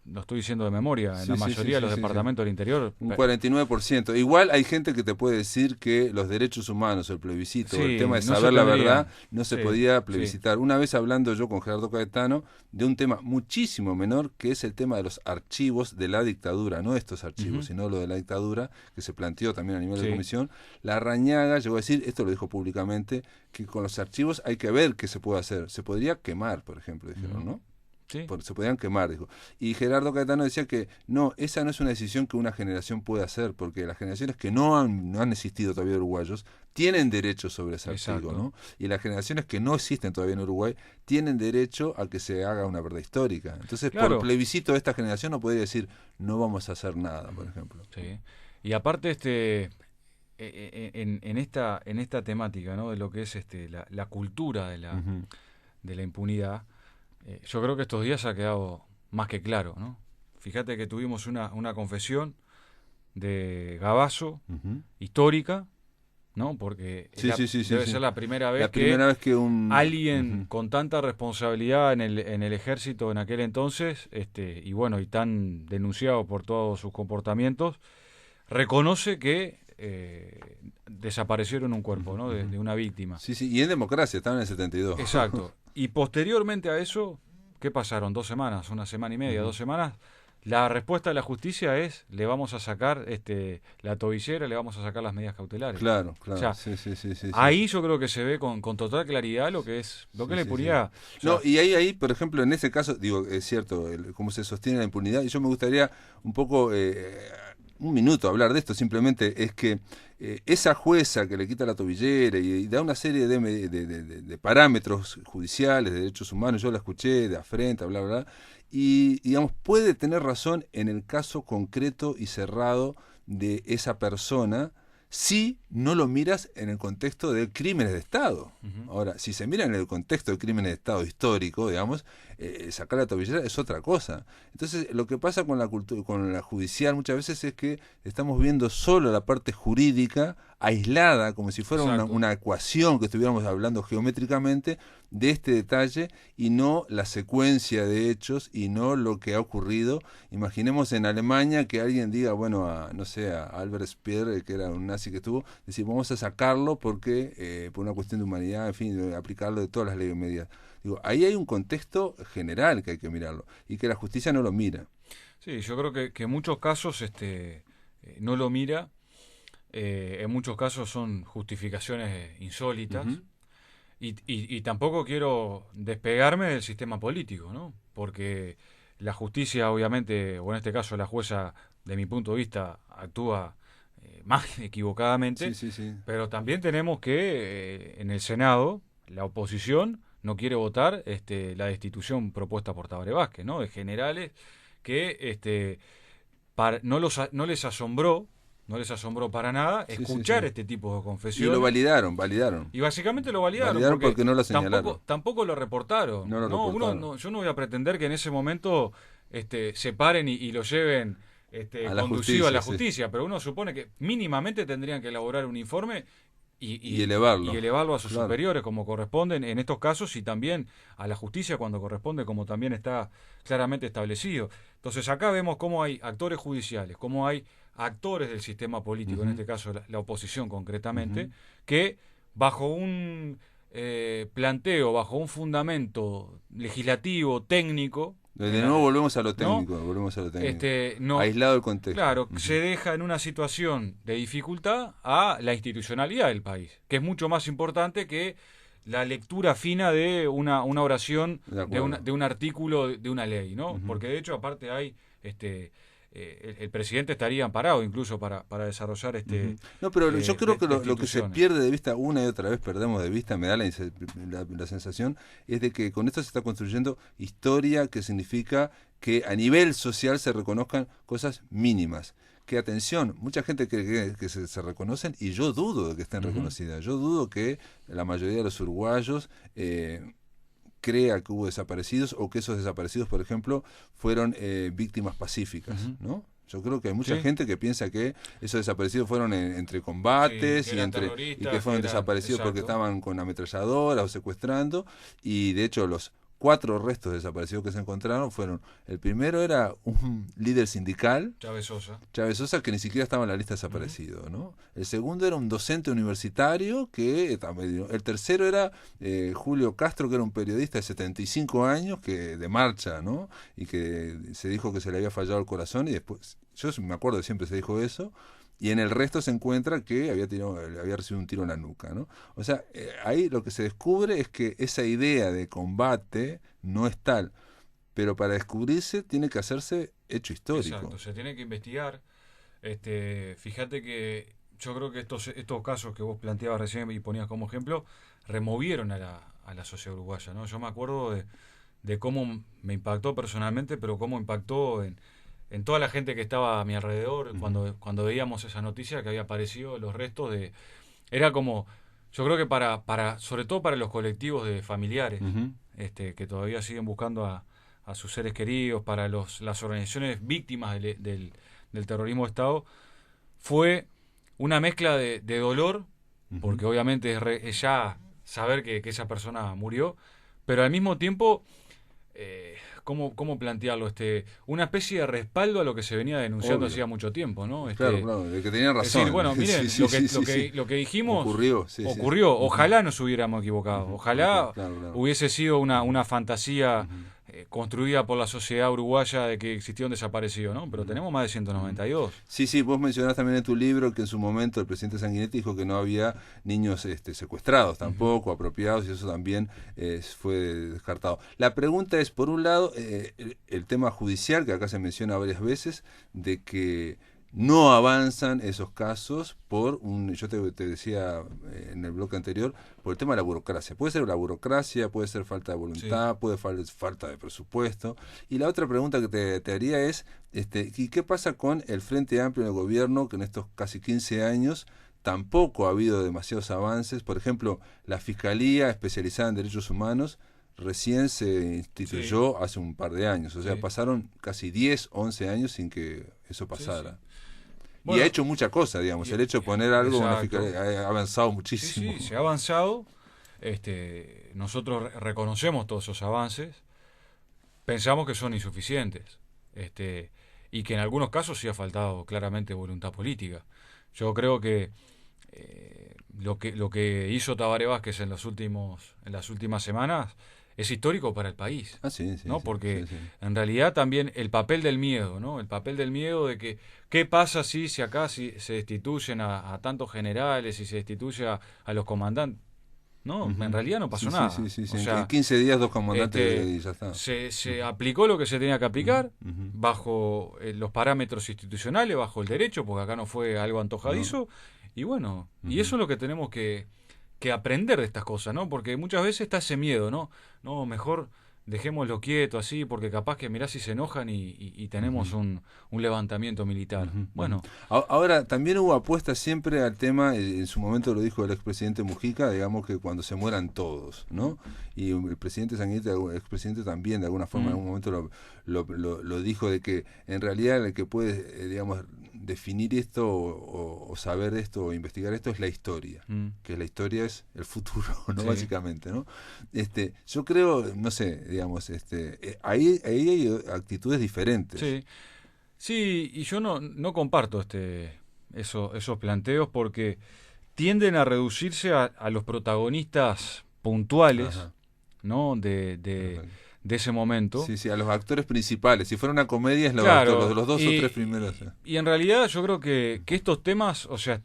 Speaker 2: lo estoy diciendo de memoria, en la mayoría de los departamentos del interior.
Speaker 1: Un 49%. Igual hay gente que te puede decir que los derechos humanos, el plebiscito, el tema de saber la verdad, no se podía plebiscitar. Una vez hablando yo con Gerardo Caetano de un tema muchísimo menor, que es el tema de los archivos de la dictadura, no estos archivos, sino lo de la dictadura, que se planteó también a nivel de comisión. Larrañaga llegó a decir, esto lo dijo públicamente, que con los archivos hay que ver qué se puede hacer. Se podría quemar, por ejemplo, dijeron, ¿no? Sí. Se podían quemar, dijo. Y Gerardo Caetano decía que no, esa no es una decisión que una generación puede hacer, porque las generaciones que no han existido todavía uruguayos tienen derecho sobre ese archivo, ¿no? Y las generaciones que no existen todavía en Uruguay tienen derecho a que se haga una verdad histórica. Entonces, por plebiscito de esta generación no podría decir no vamos a hacer nada, por ejemplo.
Speaker 2: Sí. Y aparte en esta temática, ¿no? De lo que es la cultura de la impunidad. Yo creo que estos días ha quedado más que claro, ¿no? Fíjate que tuvimos una confesión de Gabazo, histórica, ¿no? Porque debe ser la primera vez que alguien con tanta responsabilidad en el ejército en aquel entonces, y tan denunciado por todos sus comportamientos, reconoce que desaparecieron un cuerpo, ¿no? de una víctima.
Speaker 1: Sí, y en democracia, estaban en el 72.
Speaker 2: Exacto. Y posteriormente a eso, ¿qué pasaron? 2 semanas, 1 semana y media, 2 semanas. La respuesta de la justicia es, le vamos a sacar la tobillera, le vamos a sacar las medidas cautelares.
Speaker 1: Claro.
Speaker 2: O sea, ahí yo creo que se ve con total claridad lo que es la impunidad.
Speaker 1: O sea, y ahí, por ejemplo, en ese caso, digo, es cierto, cómo se sostiene la impunidad, y yo me gustaría un poco... un minuto hablar de esto, simplemente es que esa jueza que le quita la tobillera y da una serie de parámetros judiciales, de derechos humanos, yo la escuché de afrenta, bla, bla, y digamos, puede tener razón en el caso concreto y cerrado de esa persona si no lo miras en el contexto de crímenes de Estado. Ahora, si se mira en el contexto de crímenes de Estado histórico, digamos, sacar la tobillera es otra cosa. Entonces, lo que pasa con la cultura, con la judicial muchas veces es que estamos viendo solo la parte jurídica aislada, como si fuera una ecuación que estuviéramos hablando geométricamente de este detalle y no la secuencia de hechos y no lo que ha ocurrido. Imaginemos en Alemania que alguien diga, bueno, no sé, a Albert Speer, que era un nazi que estuvo, decir, vamos a sacarlo porque por una cuestión de humanidad, en fin, de aplicarlo de todas las leyes medidas. Digo, ahí hay un contexto general que hay que mirarlo y que la justicia no lo mira.
Speaker 2: Sí, yo creo que en muchos casos no lo mira. En muchos casos son justificaciones insólitas.
Speaker 1: Uh-huh.
Speaker 2: Y tampoco quiero despegarme del sistema político, ¿no? Porque la justicia, obviamente, o en este caso la jueza, de mi punto de vista, actúa más equivocadamente.
Speaker 1: Sí, sí, sí.
Speaker 2: Pero también tenemos que en el Senado la oposición no quiere votar la destitución propuesta por Tabaré Vázquez, ¿no? De generales que no les asombró. No les asombró para nada escuchar este tipo de confesiones.
Speaker 1: Y lo validaron.
Speaker 2: Y básicamente lo validaron
Speaker 1: porque no lo señalaron.
Speaker 2: Tampoco lo reportaron.
Speaker 1: No lo reportaron.
Speaker 2: Yo no voy a pretender que en ese momento se paren y lo lleven conducido a la justicia, pero uno supone que mínimamente tendrían que elaborar un informe y elevarlo a sus superiores como corresponden en estos casos y también a la justicia cuando corresponde, como también está claramente establecido. Entonces acá vemos cómo hay actores judiciales, cómo hay actores del sistema político,
Speaker 1: uh-huh.
Speaker 2: en este caso la oposición concretamente,
Speaker 1: uh-huh.
Speaker 2: que bajo un planteo, bajo un fundamento legislativo, técnico,
Speaker 1: de nuevo volvemos a lo técnico, aislado el contexto.
Speaker 2: Claro, se deja en una situación de dificultad a la institucionalidad del país, que es mucho más importante que la lectura fina de una oración, de un artículo de una ley, ¿no? Uh-huh. Porque de hecho, aparte hay el presidente estaría amparado incluso para desarrollar
Speaker 1: uh-huh. No, pero yo creo que lo que se pierde de vista una y otra vez, perdemos de vista, me da la sensación, es de que con esto se está construyendo historia, que significa que a nivel social se reconozcan cosas mínimas. Que atención, mucha gente cree que se reconocen y yo dudo de que estén uh-huh. reconocidas. Yo dudo que la mayoría de los uruguayos crea que hubo desaparecidos o que esos desaparecidos, por ejemplo, fueron víctimas pacíficas, uh-huh. ¿no? Yo creo que hay mucha gente que piensa que esos desaparecidos fueron entre combates y que fueron desaparecidos porque estaban con ametralladoras o secuestrando, y de hecho los 4 restos desaparecidos que se encontraron fueron, el primero era un líder sindical, Chávez Sosa, que ni siquiera estaba en la lista de desaparecidos, ¿no? El segundo era un docente universitario, el tercero era Julio Castro, que era un periodista de 75 años, que de marcha, ¿no? Y que se dijo que se le había fallado el corazón, y después, yo me acuerdo que siempre se dijo eso, y en el resto se encuentra que había recibido un tiro en la nuca, ¿no? O sea, ahí lo que se descubre es que esa idea de combate no es tal, pero para descubrirse tiene que hacerse hecho histórico.
Speaker 2: Exacto, se tiene que investigar. Fíjate que yo creo que estos casos que vos planteabas recién y ponías como ejemplo, removieron a la sociedad uruguaya, ¿no? Yo me acuerdo de cómo me impactó personalmente, pero cómo impactó en toda la gente que estaba a mi alrededor, uh-huh. cuando veíamos esa noticia que había aparecido los restos era como, yo creo que sobre todo para los colectivos de familiares, uh-huh. Que todavía siguen buscando a sus seres queridos, para las organizaciones víctimas del terrorismo de Estado, fue una mezcla de dolor, uh-huh. porque obviamente es ya saber que esa persona murió, pero al mismo tiempo ¿Cómo plantearlo? Una especie de respaldo a lo que se venía denunciando hacía mucho tiempo, ¿no?
Speaker 1: Claro, de que tenían razón.
Speaker 2: Es decir, bueno, miren, lo que dijimos ocurrió. Ojalá nos hubiéramos equivocado. Ojalá hubiese sido una fantasía construida por la sociedad uruguaya de que existió un desaparecido, ¿no? Pero tenemos más de 192.
Speaker 1: Sí, vos mencionás también en tu libro que en su momento el presidente Sanguinetti dijo que no había niños secuestrados tampoco, apropiados, y eso también fue descartado. La pregunta es, por un lado, el tema judicial, que acá se menciona varias veces, de que no avanzan esos casos yo te decía en el bloque anterior, por el tema de la burocracia. Puede ser la burocracia, puede ser falta de voluntad, puede ser falta de presupuesto. Y la otra pregunta que te haría es, ¿y qué pasa con el Frente Amplio del gobierno, que en estos casi 15 años tampoco ha habido demasiados avances? Por ejemplo, la Fiscalía especializada en Derechos Humanos recién se instituyó hace un par de años. O sea, pasaron casi 10, 11 años sin que eso pasara.
Speaker 2: Sí, sí. Bueno,
Speaker 1: y ha hecho mucha cosa, digamos. El hecho de poner algo ha avanzado muchísimo.
Speaker 2: Sí, se ha avanzado. Nosotros reconocemos todos esos avances. Pensamos que son insuficientes. Y que en algunos casos sí ha faltado claramente voluntad política. Yo creo que lo que hizo Tabaré Vázquez en las últimas semanas es histórico para el país.
Speaker 1: Sí,
Speaker 2: ¿no? Porque
Speaker 1: sí.
Speaker 2: en realidad también el papel del miedo, ¿no? El papel del miedo de que qué pasa si acá se destituyen a tantos generales, si se destituye a los comandantes. No, en realidad no pasó nada.
Speaker 1: Sí.
Speaker 2: O sea,
Speaker 1: en 15 días 2 comandantes y ya está.
Speaker 2: Se aplicó lo que se tenía que aplicar bajo los parámetros institucionales, bajo el derecho, porque acá no fue algo antojadizo. Y bueno, y eso es lo que tenemos que aprender de estas cosas, ¿no? Porque muchas veces está ese miedo, ¿no? No, mejor dejémoslo quieto así, porque capaz que mirá si se enojan y tenemos un levantamiento militar. Bueno.
Speaker 1: Ahora, también hubo apuestas siempre al tema, en su momento lo dijo el expresidente Mujica, digamos que cuando se mueran todos, ¿no? Y el presidente Sanguinetti, el expresidente también de alguna forma en algún momento lo dijo, de que en realidad el que puede, digamos, definir esto o saber esto o investigar esto es la historia, que la historia es el futuro, ¿no? Sí. Básicamente, ¿no? Yo creo, no sé, digamos, ahí hay actitudes diferentes.
Speaker 2: Sí, y yo no comparto esos planteos porque tienden a reducirse a los protagonistas puntuales, ¿no? de ese momento.
Speaker 1: Sí, a los actores principales. Si fuera una comedia es los 2 o 3 primeros.
Speaker 2: Y en realidad yo creo que estos temas, o sea,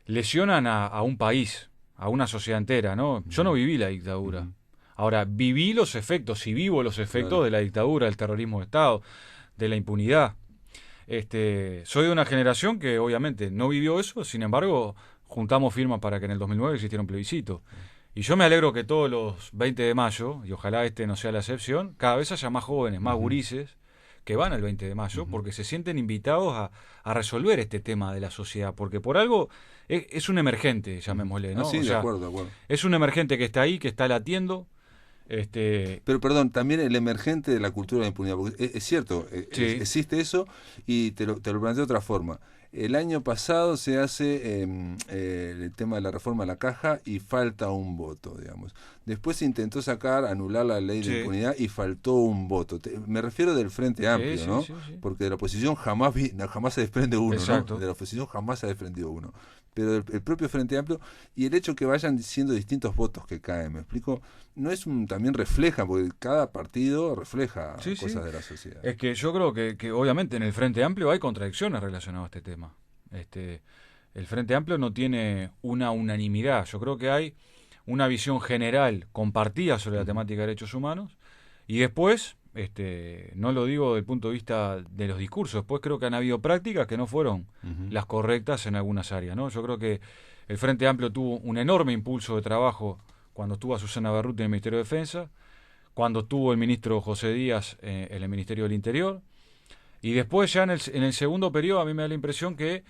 Speaker 2: lesionan a un país, a una sociedad entera, ¿no? Yo no viví la dictadura. Ahora, viví los efectos y vivo los efectos de la dictadura, del terrorismo de Estado, de la impunidad. Soy de una generación que obviamente no vivió eso, sin embargo, juntamos firmas para que en el 2009 existiera un plebiscito. Y yo me alegro que todos los 20 de mayo, y ojalá no sea la excepción, cada vez haya más jóvenes, más gurises, que van al 20 de mayo, porque se sienten invitados a resolver este tema de la sociedad, porque por algo es un emergente, llamémosle, ¿no?
Speaker 1: Sí, de acuerdo.
Speaker 2: Es un emergente que está ahí, que está latiendo.
Speaker 1: Pero perdón, también el emergente de la cultura de la impunidad, porque es cierto, existe eso, y te lo planteo de otra forma. El año pasado se hace el tema de la reforma de la caja y falta un voto, digamos. Después se intentó anular la ley de impunidad y faltó un voto. Me refiero del Frente Amplio, ¿no? Sí. Porque de la oposición jamás se desprende uno, ¿no? De la oposición jamás se ha desprendido uno. Pero el propio Frente Amplio y el hecho que vayan siendo distintos votos que caen, ¿me explico? No es también refleja, porque cada partido refleja cosas de la sociedad.
Speaker 2: Es que yo creo que obviamente en el Frente Amplio hay contradicciones relacionadas a este tema. El Frente Amplio no tiene una unanimidad. Yo creo que hay una visión general compartida sobre la temática de derechos humanos y después, no lo digo desde el punto de vista de los discursos, después creo que han habido prácticas que no fueron las correctas en algunas áreas, ¿no? Yo creo que el Frente Amplio tuvo un enorme impulso de trabajo cuando estuvo a Susana Berruti en el Ministerio de Defensa, cuando estuvo el ministro José Díaz en el Ministerio del Interior, y después ya en el segundo periodo a mí me da la impresión que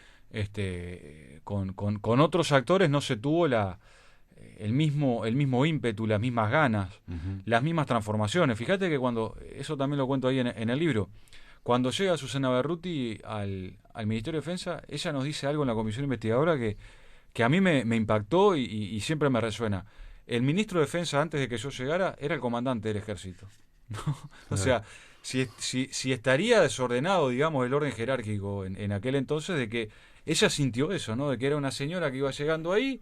Speaker 2: con otros actores no se tuvo el mismo ímpetu, las mismas ganas, las mismas transformaciones. Fíjate que eso también lo cuento ahí en el libro, cuando llega Susana Berruti al Ministerio de Defensa, ella nos dice algo en la comisión investigadora que a mí me impactó y siempre me resuena. El ministro de Defensa, antes de que yo llegara, era el comandante del ejército. O sea, si estaría desordenado, digamos, el orden jerárquico en aquel entonces, de que ella sintió eso, ¿no? De que era una señora que iba llegando ahí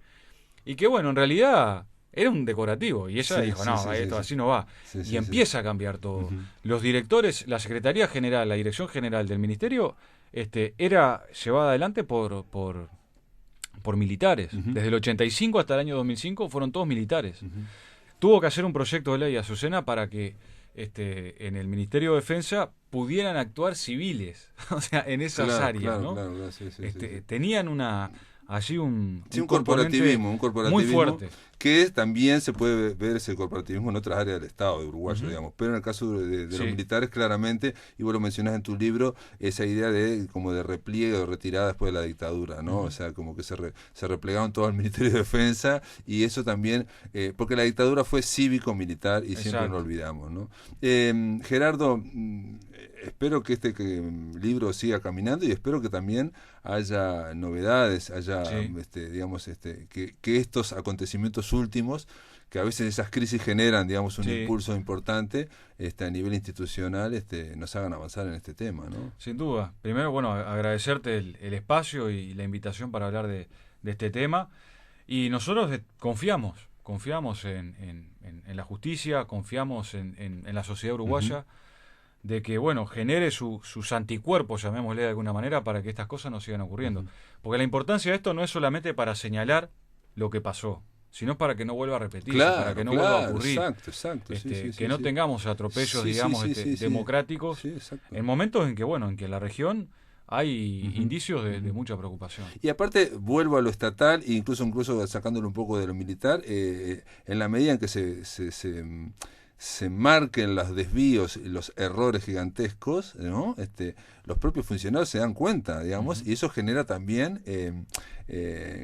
Speaker 2: y que, bueno, en realidad era un decorativo. Y ella dijo, esto así no va. Y empieza a cambiar todo. Los directores, la Secretaría General, la Dirección General del Ministerio, era llevada adelante por militares. Desde el 85 hasta el año 2005 fueron todos militares. Tuvo que hacer un proyecto de ley a Azucena para que en el Ministerio de Defensa pudieran actuar civiles, o sea, en esas áreas, ¿no?
Speaker 1: Claro,
Speaker 2: tenían allí un
Speaker 1: Sí, un
Speaker 2: componente muy fuerte.
Speaker 1: que también se puede ver ese corporativismo en otras áreas del Estado, de uruguayo,
Speaker 2: Ujú.
Speaker 1: digamos, pero en el caso de los
Speaker 2: Sí,
Speaker 1: militares, claramente, y vos lo mencionás en tu libro, esa idea de como de repliegue o retirada después de la dictadura, ¿no? O
Speaker 2: ujú,
Speaker 1: sea, como que se replegaron todo al Ministerio de Defensa, y eso también, porque la dictadura fue cívico-militar, y siempre lo
Speaker 2: exacto.
Speaker 1: olvidamos, ¿no? Gerardo, espero que libro siga caminando, y espero que también haya novedades, haya,
Speaker 2: Sí,
Speaker 1: digamos, que estos acontecimientos últimos, que a veces esas crisis generan, digamos, un
Speaker 2: sí,
Speaker 1: impulso importante, a nivel institucional, nos hagan avanzar en este tema, ¿no?
Speaker 2: sin duda. Primero, bueno, agradecerte el espacio y la invitación para hablar de este tema. Y nosotros confiamos en la justicia, confiamos en la sociedad
Speaker 1: Ujú,
Speaker 2: uruguaya, de que, bueno, genere sus anticuerpos, llamémosle de alguna manera, para que estas cosas no sigan ocurriendo.
Speaker 1: ujú.
Speaker 2: Porque la importancia de esto no es solamente para señalar lo que pasó, sino para que no vuelva a repetirse, para
Speaker 1: Claro,
Speaker 2: que no vuelva a
Speaker 1: claro,
Speaker 2: ocurrir,
Speaker 1: exacto, exacto, sí, sí,
Speaker 2: que
Speaker 1: sí,
Speaker 2: no
Speaker 1: sí.
Speaker 2: tengamos atropellos,
Speaker 1: Sí, sí,
Speaker 2: digamos,
Speaker 1: sí, sí, sí,
Speaker 2: democráticos,
Speaker 1: sí, exacto.
Speaker 2: en momentos en que, bueno, en que en la región hay
Speaker 1: Ujú,
Speaker 2: indicios de
Speaker 1: ujú.
Speaker 2: mucha preocupación.
Speaker 1: Y aparte, vuelvo a lo estatal, e incluso sacándolo un poco de lo militar, en la medida en que se marquen los desvíos y los errores gigantescos, ¿no? Los propios funcionarios se dan cuenta, digamos,
Speaker 2: Ujú,
Speaker 1: y eso genera también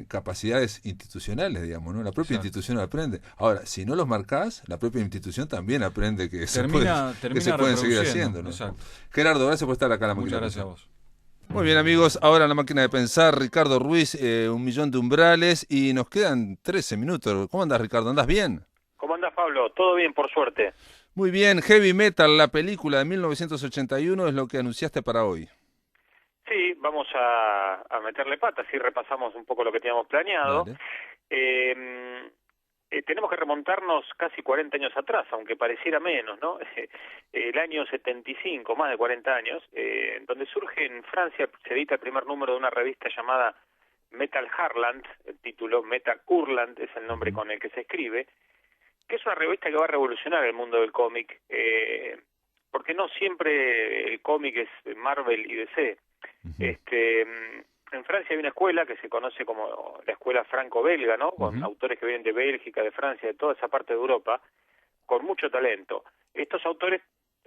Speaker 1: capacidades institucionales, digamos, ¿no? La propia
Speaker 2: exacto.
Speaker 1: institución aprende. Ahora, si no los marcás, la propia institución también aprende que se
Speaker 2: Termina
Speaker 1: pueden seguir
Speaker 2: reproduciendo,
Speaker 1: haciendo, ¿no?
Speaker 2: exacto.
Speaker 1: Gerardo, gracias por estar acá en la máquina
Speaker 2: Muchas
Speaker 1: de
Speaker 2: gracias a
Speaker 1: pensar.
Speaker 2: vos.
Speaker 1: Muy bien amigos, ahora la máquina de pensar, Ricardo Ruiz, 1.000.000 de umbrales y nos quedan 13 minutos. ¿Cómo andás Ricardo? ¿Andás bien?
Speaker 3: ¿Cómo andás, Pablo? Todo bien, por suerte.
Speaker 1: Muy bien, Heavy Metal, la película de 1981 es lo que anunciaste para hoy.
Speaker 3: Sí, vamos a meterle patas y repasamos un poco lo que teníamos planeado.
Speaker 1: Dale.
Speaker 3: Eh, Tenemos que remontarnos casi 40 años atrás, aunque pareciera menos, ¿no? El año 75, más de 40 años, donde surge en Francia, se edita el primer número de una revista llamada Metal Hurlant, el título Metal Hurlant es el nombre
Speaker 1: Ujú,
Speaker 3: con el que se escribe, que es una revista que va a revolucionar el mundo del cómic, porque no siempre el cómic es Marvel y DC.
Speaker 1: ujú,
Speaker 3: En Francia hay una escuela que se conoce como la escuela franco-belga, ¿no? Con
Speaker 1: ujú,
Speaker 3: autores que vienen de Bélgica, de Francia, de toda esa parte de Europa, con mucho talento. Estos autores,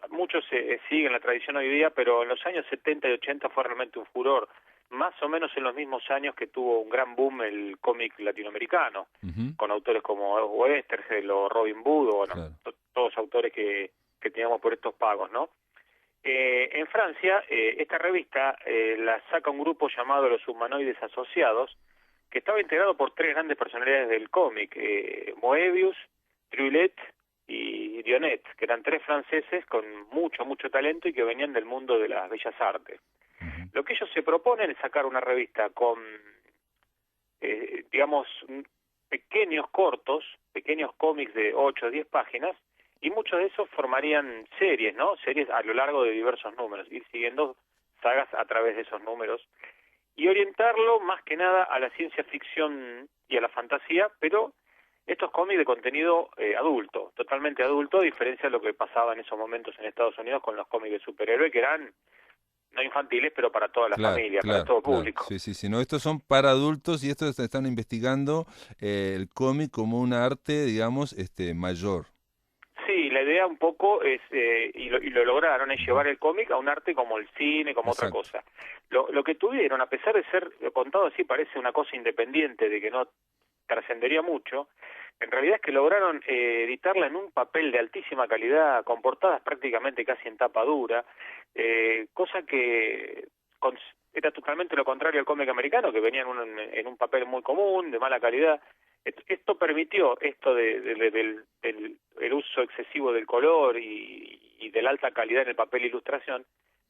Speaker 3: muchos siguen la tradición hoy día, pero en los años 70 y 80 fue realmente un furor, más o menos en los mismos años que tuvo un gran boom el cómic latinoamericano,
Speaker 1: ujú.
Speaker 3: con autores como Westergel o Robin Hood, o bueno,
Speaker 1: Claro.
Speaker 3: todos autores que teníamos por estos pagos, ¿no? En Francia, esta revista la saca un grupo llamado Los Humanoides Asociados, que estaba integrado por tres grandes personalidades del cómic, Moebius, Trullet y Dionet, que eran tres franceses con mucho talento y que venían del mundo de las bellas artes.
Speaker 1: Ujú,
Speaker 3: Lo que ellos se proponen es sacar una revista con, digamos, pequeños cortos, pequeños cómics de 8 o 10 páginas, y muchos de esos formarían series, ¿no? Series a lo largo de diversos números, ir siguiendo sagas a través de esos números, y orientarlo más que nada a la ciencia ficción y a la fantasía, pero estos cómics de contenido adulto, totalmente adulto, a diferencia de lo que pasaba en esos momentos en Estados Unidos con los cómics de superhéroe, que eran no infantiles, pero para toda la
Speaker 1: claro,
Speaker 3: familia, para
Speaker 1: claro,
Speaker 3: todo
Speaker 1: claro.
Speaker 3: público.
Speaker 1: Sí, sí, sí. No, estos son para adultos y estos están investigando el cómic como un arte, digamos, mayor.
Speaker 3: Sí, la idea un poco es, y lo lograron, es
Speaker 1: Ujú,
Speaker 3: llevar el cómic a un arte como el cine, como otra
Speaker 1: exacto.
Speaker 3: cosa. Lo que tuvieron, a pesar de ser contado así, parece una cosa independiente, de que no trascendería mucho, en realidad es que lograron editarla en un papel de altísima calidad, con portadas prácticamente casi en tapa dura, cosa que era totalmente lo contrario al cómic americano, que venía en un papel muy común, de mala calidad. Esto permitió esto del el uso excesivo del color y de la alta calidad en el papel e ilustración,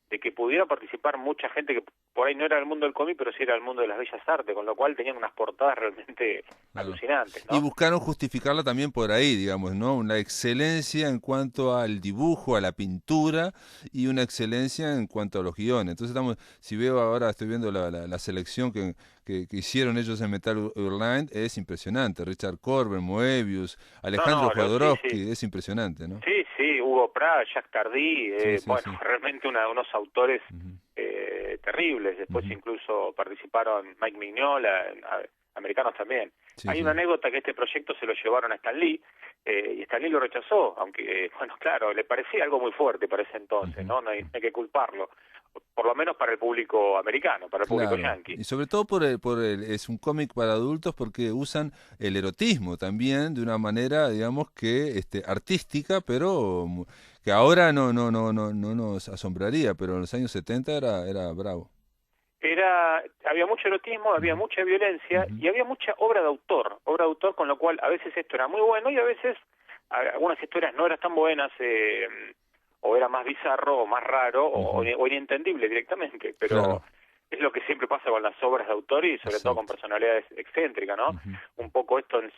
Speaker 3: de que pudiera participar mucha gente que por ahí no era del mundo del cómic, pero sí era del mundo de las bellas artes, con lo cual tenían unas portadas realmente
Speaker 1: Claro.
Speaker 3: alucinantes,
Speaker 1: Y
Speaker 3: ¿no?
Speaker 1: buscaron justificarla también por ahí, digamos, ¿no? Una excelencia en cuanto al dibujo, a la pintura y una excelencia en cuanto a los guiones. Entonces si veo ahora, estoy viendo la selección que hicieron ellos en Metal Hurlant, es impresionante. Richard Corben, Moebius,
Speaker 3: No,
Speaker 1: Alejandro
Speaker 3: no, sí, sí.
Speaker 1: Jodorowsky, es impresionante, ¿no?
Speaker 3: Sí, sí, Hugo Pratt, Jacques Tardy,
Speaker 1: Sí, sí,
Speaker 3: bueno,
Speaker 1: sí.
Speaker 3: realmente unos autores
Speaker 1: Ujú.
Speaker 3: terribles. Después incluso participaron Mike Mignola, americanos también.
Speaker 1: Sí,
Speaker 3: Hay
Speaker 1: sí.
Speaker 3: una anécdota que este proyecto se lo llevaron a Stan Lee, y Stan Lee lo rechazó, aunque, bueno, claro, le parecía algo muy fuerte para ese entonces, ¿no? No hay que culparlo, por lo menos para el público americano, para el público
Speaker 1: Claro,
Speaker 3: yankee.
Speaker 1: y sobre todo es un cómic para adultos porque usan el erotismo también de una manera, digamos que artística, pero que ahora no nos asombraría, pero en los años 70 era bravo.
Speaker 3: Había mucho erotismo, había
Speaker 1: Ujú,
Speaker 3: mucha violencia
Speaker 1: ujú.
Speaker 3: y había mucha obra de autor, con lo cual a veces esto era muy bueno y a veces algunas historias no eran tan buenas, o era más bizarro o más raro
Speaker 1: Ujú.
Speaker 3: o inentendible directamente, pero
Speaker 1: Claro,
Speaker 3: es lo que siempre pasa con las obras de autor y sobre todo con
Speaker 1: exacto.
Speaker 3: personalidades excéntricas, ¿no?
Speaker 1: Ujú.
Speaker 3: Un poco esto en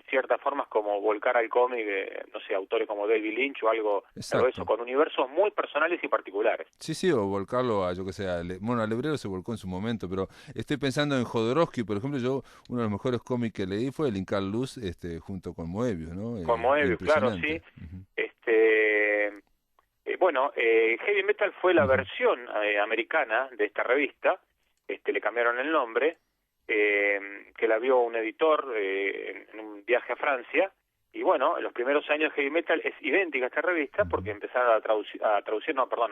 Speaker 3: ciertas formas como volcar al cómic, no sé, autores como David Lynch o algo de eso,
Speaker 1: Exacto.
Speaker 3: con universos muy personales y particulares.
Speaker 1: Sí, sí, o volcarlo a, yo que sé, bueno, al hebreo se volcó en su momento, pero estoy pensando en Jodorowsky, por ejemplo, uno de los mejores cómics que leí fue el Incal Luz, junto con Moebius, ¿no?
Speaker 3: Con Moebius, claro, sí.
Speaker 1: Impresionante. Ujú,
Speaker 3: Heavy Metal fue la
Speaker 1: ujú,
Speaker 3: versión americana de esta revista, le cambiaron el nombre, que la vio un editor en un viaje a Francia, y bueno, en los primeros años de Heavy Metal es idéntica a esta revista
Speaker 1: ujú,
Speaker 3: porque empezaron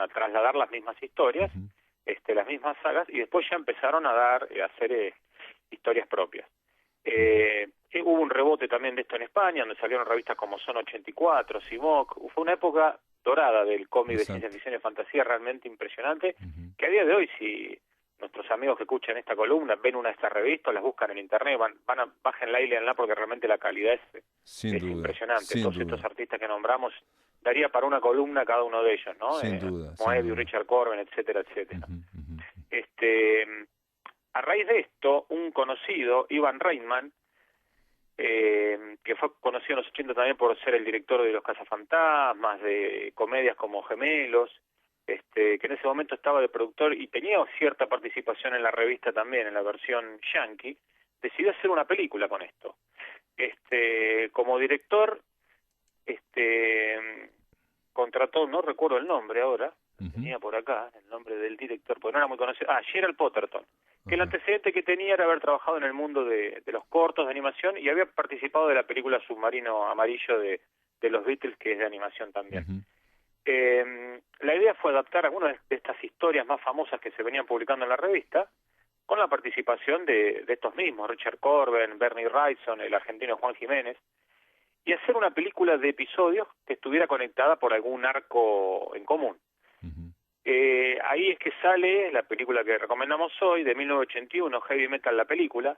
Speaker 3: a trasladar las mismas historias,
Speaker 1: ujú,
Speaker 3: las mismas sagas, y después ya empezaron a hacer historias propias.
Speaker 1: ujú.
Speaker 3: Hubo un rebote también de esto en España, donde salieron revistas como Son 84, Simoc. Fue una época dorada del cómic de ciencia
Speaker 1: Exacto.
Speaker 3: ficción y fantasía, realmente impresionante,
Speaker 1: Ujú.
Speaker 3: que a día de hoy, si nuestros amigos que escuchan esta columna ven una de estas revistas, las buscan en internet, bájenla y léanla porque realmente la calidad
Speaker 1: Sin
Speaker 3: es
Speaker 1: duda,
Speaker 3: impresionante.
Speaker 1: sin
Speaker 3: Todos estos
Speaker 1: duda,
Speaker 3: artistas que nombramos, daría para una columna cada uno de ellos, ¿no?
Speaker 1: sin duda, sin
Speaker 3: Moebius,
Speaker 1: duda.
Speaker 3: Richard Corben, etcétera, etcétera.
Speaker 1: Ujú, ujú,
Speaker 3: Este, a raíz de esto, un conocido, Ivan Reitman, que fue conocido en los 80 también por ser el director de Los Cazafantasmas, de comedias como Gemelos, que en ese momento estaba de productor y tenía cierta participación en la revista también, en la versión yankee, decidió hacer una película con esto. Como director, contrató, no recuerdo el nombre ahora, lo
Speaker 1: ujú.
Speaker 3: tenía por acá, el nombre del director, porque no era muy conocido, Gerald Potterton, que el
Speaker 1: Ajá.
Speaker 3: antecedente que tenía era haber trabajado en el mundo de los cortos de animación y había participado de la película Submarino Amarillo de los Beatles, que es de animación también.
Speaker 1: Ujú,
Speaker 3: La idea fue adaptar algunas de estas historias más famosas que se venían publicando en la revista, con la participación de estos mismos, Richard Corben, Bernie Wrightson, el argentino Juan Jiménez, y hacer una película de episodios que estuviera conectada por algún arco en común.
Speaker 1: ujú.
Speaker 3: Ahí es que sale la película que recomendamos hoy, de 1981, Heavy Metal, la película,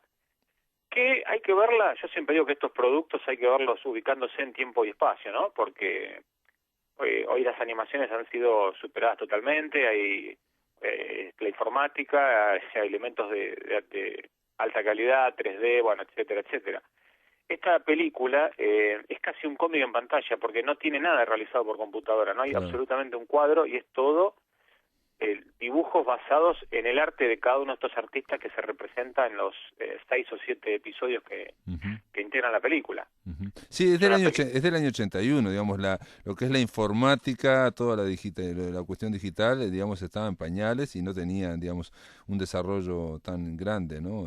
Speaker 3: que hay que verla, yo siempre digo que estos productos hay que verlos ubicándose en tiempo y espacio, ¿no? Porque hoy las animaciones han sido superadas totalmente, hay la informática, hay elementos de alta calidad, 3D, bueno, etcétera, etcétera. Esta película es casi un cómic en pantalla porque no tiene nada realizado por computadora, no hay
Speaker 1: Claro.
Speaker 3: absolutamente un cuadro y es todo dibujos basados en el arte de cada uno de estos artistas que se representa en los 6 o 7 episodios
Speaker 1: Ujú,
Speaker 3: que integran la película.
Speaker 1: ujú. Sí,
Speaker 3: Es una peli
Speaker 1: es del año 81, digamos, lo que es la informática, toda la cuestión digital, digamos, estaba en pañales y no tenían, digamos, un desarrollo tan grande, ¿no?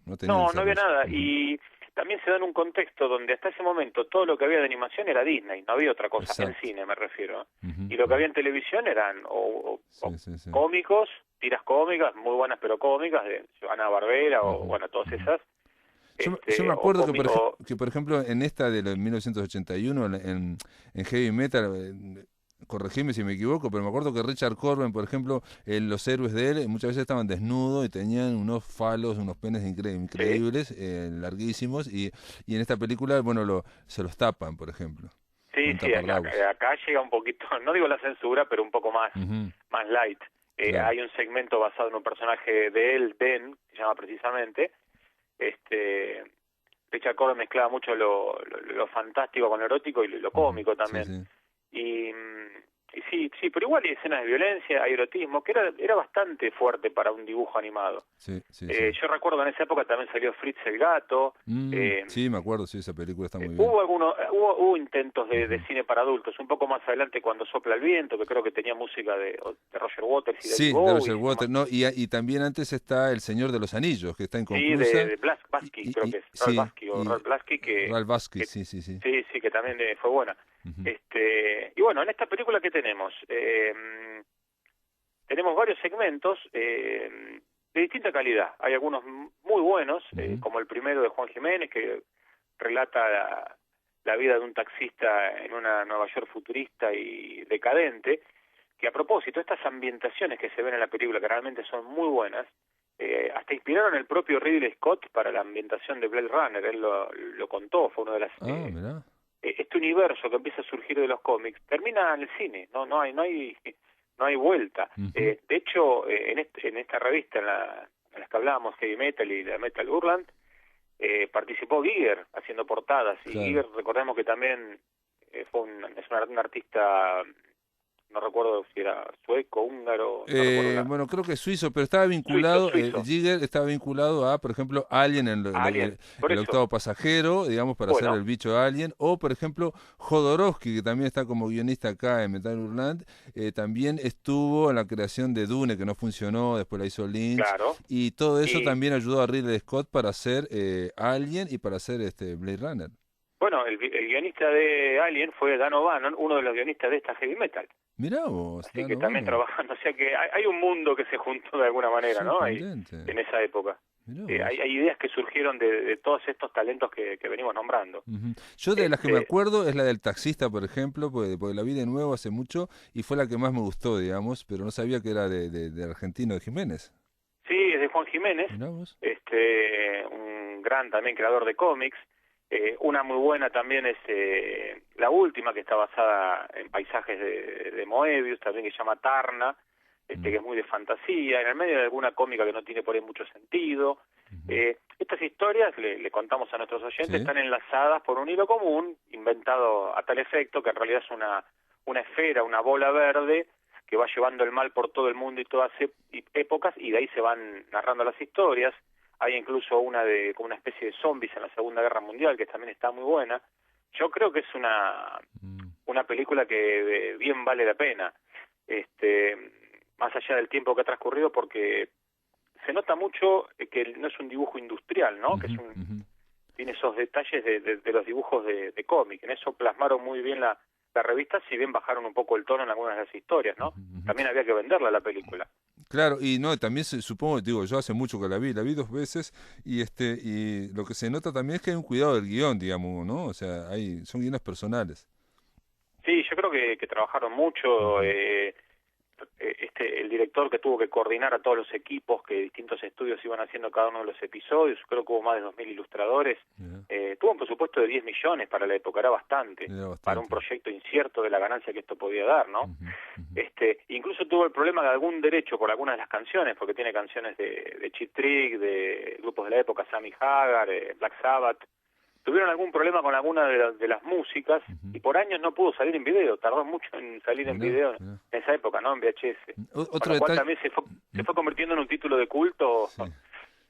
Speaker 1: No tenían
Speaker 3: No había
Speaker 1: desarrollo.
Speaker 3: nada.
Speaker 1: Ujú.
Speaker 3: Y también se da en un contexto donde hasta ese momento todo lo que había de animación era Disney, no había otra cosa, en
Speaker 1: Exacto.
Speaker 3: cine me refiero.
Speaker 1: Ujú,
Speaker 3: Y lo que
Speaker 1: ujú.
Speaker 3: había en televisión eran o
Speaker 1: Sí, sí, sí.
Speaker 3: cómicos, tiras cómicas, muy buenas pero cómicas, de Hanna Barbera o
Speaker 1: Ujú,
Speaker 3: bueno, todas
Speaker 1: ujú.
Speaker 3: esas.
Speaker 1: Yo me
Speaker 3: O,
Speaker 1: acuerdo
Speaker 3: comi o
Speaker 1: que, por ejemplo, en esta de 1981, en Heavy Metal, corregime si me equivoco, pero me acuerdo que Richard Corben, por ejemplo, los héroes de él muchas veces estaban desnudos y tenían unos falos, unos penes
Speaker 3: Sí,
Speaker 1: increíbles, larguísimos, y en esta película, bueno, se los tapan, por ejemplo,
Speaker 3: sí,
Speaker 1: con
Speaker 3: sí,
Speaker 1: taparrabos.
Speaker 3: acá llega un poquito, no digo la censura, pero un poco
Speaker 1: Ujú,
Speaker 3: más light.
Speaker 1: claro.
Speaker 3: Hay un segmento basado en un personaje de él, Ben, que se llama precisamente. este Richard Corben mezclaba mucho lo fantástico con lo erótico y lo
Speaker 1: Ujú,
Speaker 3: cómico
Speaker 1: sí,
Speaker 3: también.
Speaker 1: sí.
Speaker 3: Y sí, Sí, sí, pero igual hay escenas de violencia, hay erotismo, que era bastante fuerte para un dibujo animado.
Speaker 1: Sí, sí, sí.
Speaker 3: Yo recuerdo que en esa época también salió Fritz el gato.
Speaker 1: Sí, me acuerdo, sí, esa película está muy bien.
Speaker 3: Hubo intentos de cine para adultos, un poco más adelante cuando Sopla el viento, que creo que tenía música de Roger Waters y
Speaker 1: Sí,
Speaker 3: David
Speaker 1: de
Speaker 3: Bowie.
Speaker 1: Roger Waters, no, y también antes está El Señor de los Anillos, que está
Speaker 3: Sí,
Speaker 1: inconclusa.
Speaker 3: de Blasky, creo que es.
Speaker 1: Sí,
Speaker 3: Ralph Blasky,
Speaker 1: Ralph Bakshi,
Speaker 3: que
Speaker 1: sí, sí, sí.
Speaker 3: sí, que también fue buena.
Speaker 1: Ujú.
Speaker 3: Y bueno, en esta película, ¿qué tenemos? Tenemos varios segmentos de distinta calidad. Hay algunos muy buenos,
Speaker 1: Ujú.
Speaker 3: como el primero de Juan Jiménez, que relata la vida de un taxista en una Nueva York futurista y decadente, que a propósito, estas ambientaciones que se ven en la película, que realmente son muy buenas, hasta inspiraron el propio Ridley Scott para la ambientación de Blade Runner. Él lo contó, fue uno de las...
Speaker 1: Ah, mirá.
Speaker 3: Este universo que empieza a surgir de los cómics termina en el cine, no hay vuelta.
Speaker 1: Ujú.
Speaker 3: De hecho, en esta revista en las que hablábamos, Heavy Metal y la Metal Hurlant, participó Giger haciendo portadas. Y
Speaker 1: Claro.
Speaker 3: Giger, recordemos que también es un artista, no recuerdo si era sueco, húngaro, no recuerdo.
Speaker 1: Bueno, creo que es suizo, pero estaba vinculado,
Speaker 3: Suizo.
Speaker 1: Giger estaba vinculado a, por ejemplo, Alien,
Speaker 3: Alien, por
Speaker 1: el
Speaker 3: eso.
Speaker 1: octavo pasajero, digamos, para hacer
Speaker 3: Bueno,
Speaker 1: el bicho Alien, o por ejemplo, Jodorowsky, que también está como guionista acá en Metal Hurlant, también estuvo en la creación de Dune, que no funcionó, después la hizo Lynch,
Speaker 3: claro.
Speaker 1: y todo eso
Speaker 3: Y
Speaker 1: también ayudó a Ridley Scott para hacer Alien y para hacer Blade Runner.
Speaker 3: bueno, el guionista de Alien fue Dan O'Bannon, uno de los guionistas de esta Heavy Metal.
Speaker 1: Mirá vos,
Speaker 3: Así
Speaker 1: Dan
Speaker 3: que también
Speaker 1: O'Bannon.
Speaker 3: trabajando, o sea que hay un mundo que se juntó de alguna manera, ¿no?
Speaker 1: Sorprendente.
Speaker 3: En esa época.
Speaker 1: Mirá vos.
Speaker 3: Hay ideas que surgieron de todos estos talentos que venimos nombrando.
Speaker 1: Ujú. Yo de las que me acuerdo es la del taxista, por ejemplo, porque la vi de nuevo hace mucho y fue la que más me gustó, digamos, pero no sabía que era de Argentino, de Jiménez.
Speaker 3: Sí, es de Juan Jiménez,
Speaker 1: Mirá vos.
Speaker 3: un gran también creador de cómics. Una muy buena también es la última, que está basada en paisajes de Moebius, también, que se llama Tarna, que es muy de fantasía, en el medio de alguna cómica que no tiene por ahí mucho sentido. Estas historias, le contamos a nuestros oyentes,
Speaker 1: Sí.
Speaker 3: están enlazadas por un hilo común, inventado a tal efecto, que en realidad es una esfera, una bola verde, que va llevando el mal por todo el mundo y todas épocas, y de ahí se van narrando las historias. Hay incluso como una especie de zombies en la Segunda Guerra Mundial, que también está muy buena. Yo creo que es una película que bien vale la pena, más allá del tiempo que ha transcurrido, porque se nota mucho que no es un dibujo industrial, ¿no? Que es tiene esos detalles de los dibujos de cómic. En eso plasmaron muy bien la revista, si bien bajaron un poco el tono en algunas de las historias, ¿no? También había que venderla la película.
Speaker 1: Claro, y no, también supongo, digo, yo hace mucho que la vi 2 veces, y lo que se nota también es que hay un cuidado del guión, digamos, ¿no? O sea, son guiones personales.
Speaker 3: Sí, yo creo que trabajaron mucho. El director que tuvo que coordinar a todos los equipos que distintos estudios iban haciendo cada uno de los episodios, creo que hubo más de 2.000 ilustradores. Tuvo un presupuesto de 10 millones para la época, era bastante, para un proyecto incierto de la ganancia que esto podía dar, ¿no? Incluso tuvo el problema de algún derecho por algunas de las canciones, porque tiene canciones de Cheap Trick, de grupos de la época, Sammy Hagar, Black Sabbath. Tuvieron algún problema con alguna de las músicas y por años no pudo salir en video, tardó mucho en salir en video en esa época, ¿no? En VHS.
Speaker 1: Otro
Speaker 3: con lo cual
Speaker 1: detalle...
Speaker 3: también se fue convirtiendo en un título de culto.
Speaker 1: Sí.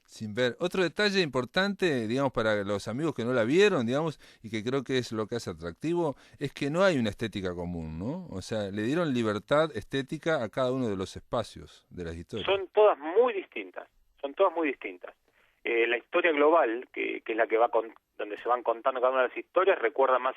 Speaker 1: Sin ver. Otro detalle importante, digamos, para los amigos que no la vieron, digamos, y que creo que es lo que hace atractivo, es que no hay una estética común, ¿no? O sea, le dieron libertad estética a cada uno de los espacios de las historias.
Speaker 3: Son todas muy distintas, la historia global, que es la que donde se van contando cada una de las historias, recuerda más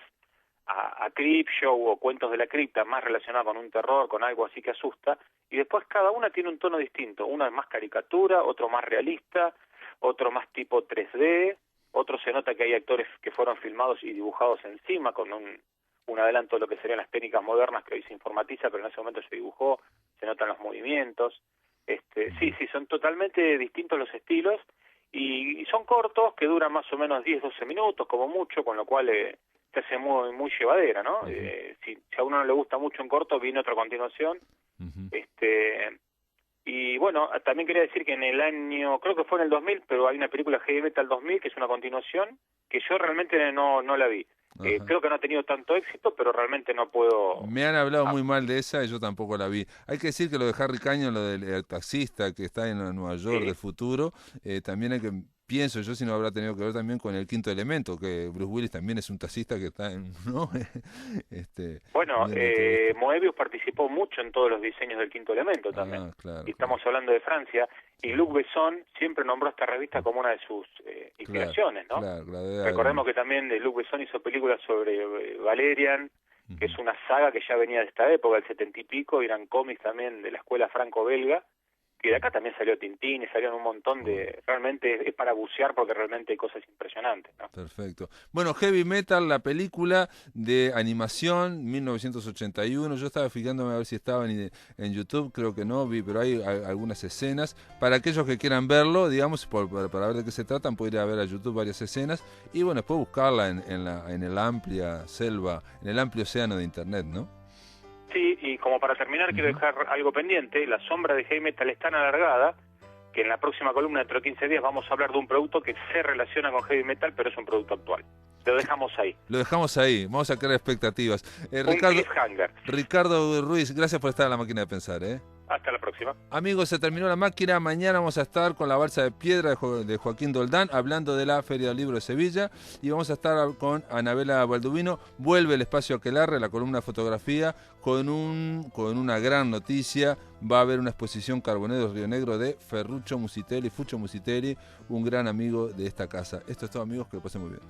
Speaker 3: a Creepshow o Cuentos de la Cripta, más relacionada con un terror, con algo así que asusta, y después cada una tiene un tono distinto. Una es más caricatura, otro más realista, otro más tipo 3D, otro se nota que hay actores que fueron filmados y dibujados encima con un adelanto de lo que serían las técnicas modernas que hoy se informatiza, pero en ese momento se dibujó, se notan los movimientos. Sí, son totalmente distintos los estilos, y son cortos, que duran más o menos 10-12 minutos como mucho, con lo cual se hace muy, muy llevadera, ¿no? Si a uno no le gusta mucho en corto, viene otra continuación. Y bueno, también quería decir que en el año, creo que fue en el 2000, pero hay una película Heavy Metal 2000, que es una continuación, que yo realmente no la vi.
Speaker 1: Ajá.
Speaker 3: Creo que no ha tenido tanto éxito, pero realmente no puedo...
Speaker 1: Me han hablado muy mal de esa y yo tampoco la vi. Hay que decir que lo de Harry Canyon, lo del taxista que está en Nueva York del futuro, también hay que, pienso yo, si no habrá tenido que ver también con El Quinto Elemento, que Bruce Willis también es un taxista que está en, ¿no?
Speaker 3: Bueno,
Speaker 1: viendo todo esto.
Speaker 3: Moebius participó mucho en todos los diseños del Quinto Elemento también.
Speaker 1: Claro,
Speaker 3: Y estamos hablando de Francia, y Luc Besson siempre nombró a esta revista como una de sus inspiraciones, ¿no? Recordemos que también Luc Besson hizo películas sobre Valerian, que es una saga que ya venía de esta época, del 70 y pico, y eran cómics también de la escuela franco-belga, que de acá también salió Tintín y salieron un montón de... Realmente es para bucear porque realmente hay cosas impresionantes, ¿no?
Speaker 1: Perfecto. Bueno, Heavy Metal, la película de animación, 1981. Yo estaba fijándome a ver si estaba en YouTube, creo que no vi, pero hay algunas escenas. Para aquellos que quieran verlo, digamos, para ver de qué se tratan, pueden ir a ver a YouTube varias escenas y bueno, después buscarla en la amplia selva, en el amplio océano de Internet, ¿no?
Speaker 3: Sí, y como para terminar quiero dejar algo pendiente. La sombra de Heavy Metal es tan alargada que en la próxima columna, dentro de 15 días, vamos a hablar de un producto que se relaciona con Heavy Metal, pero es un producto actual. Lo dejamos ahí.
Speaker 1: Lo dejamos ahí, vamos a crear expectativas.
Speaker 3: Un cliffhanger.
Speaker 1: Ricardo Ruiz, gracias por estar en La Máquina de Pensar.
Speaker 3: Hasta la próxima.
Speaker 1: Amigos, se terminó La Máquina. Mañana vamos a estar con La Balsa de Piedra de Joaquín Doldán, hablando de la Feria del Libro de Sevilla. Y vamos a estar con Anabela Baldubino. Vuelve el espacio Aquelarre, la columna de fotografía, con una gran noticia. Va a haber una exposición Carboneros Río Negro de Fucho Musitelli, un gran amigo de esta casa. Esto es todo, amigos, que lo pasen muy bien.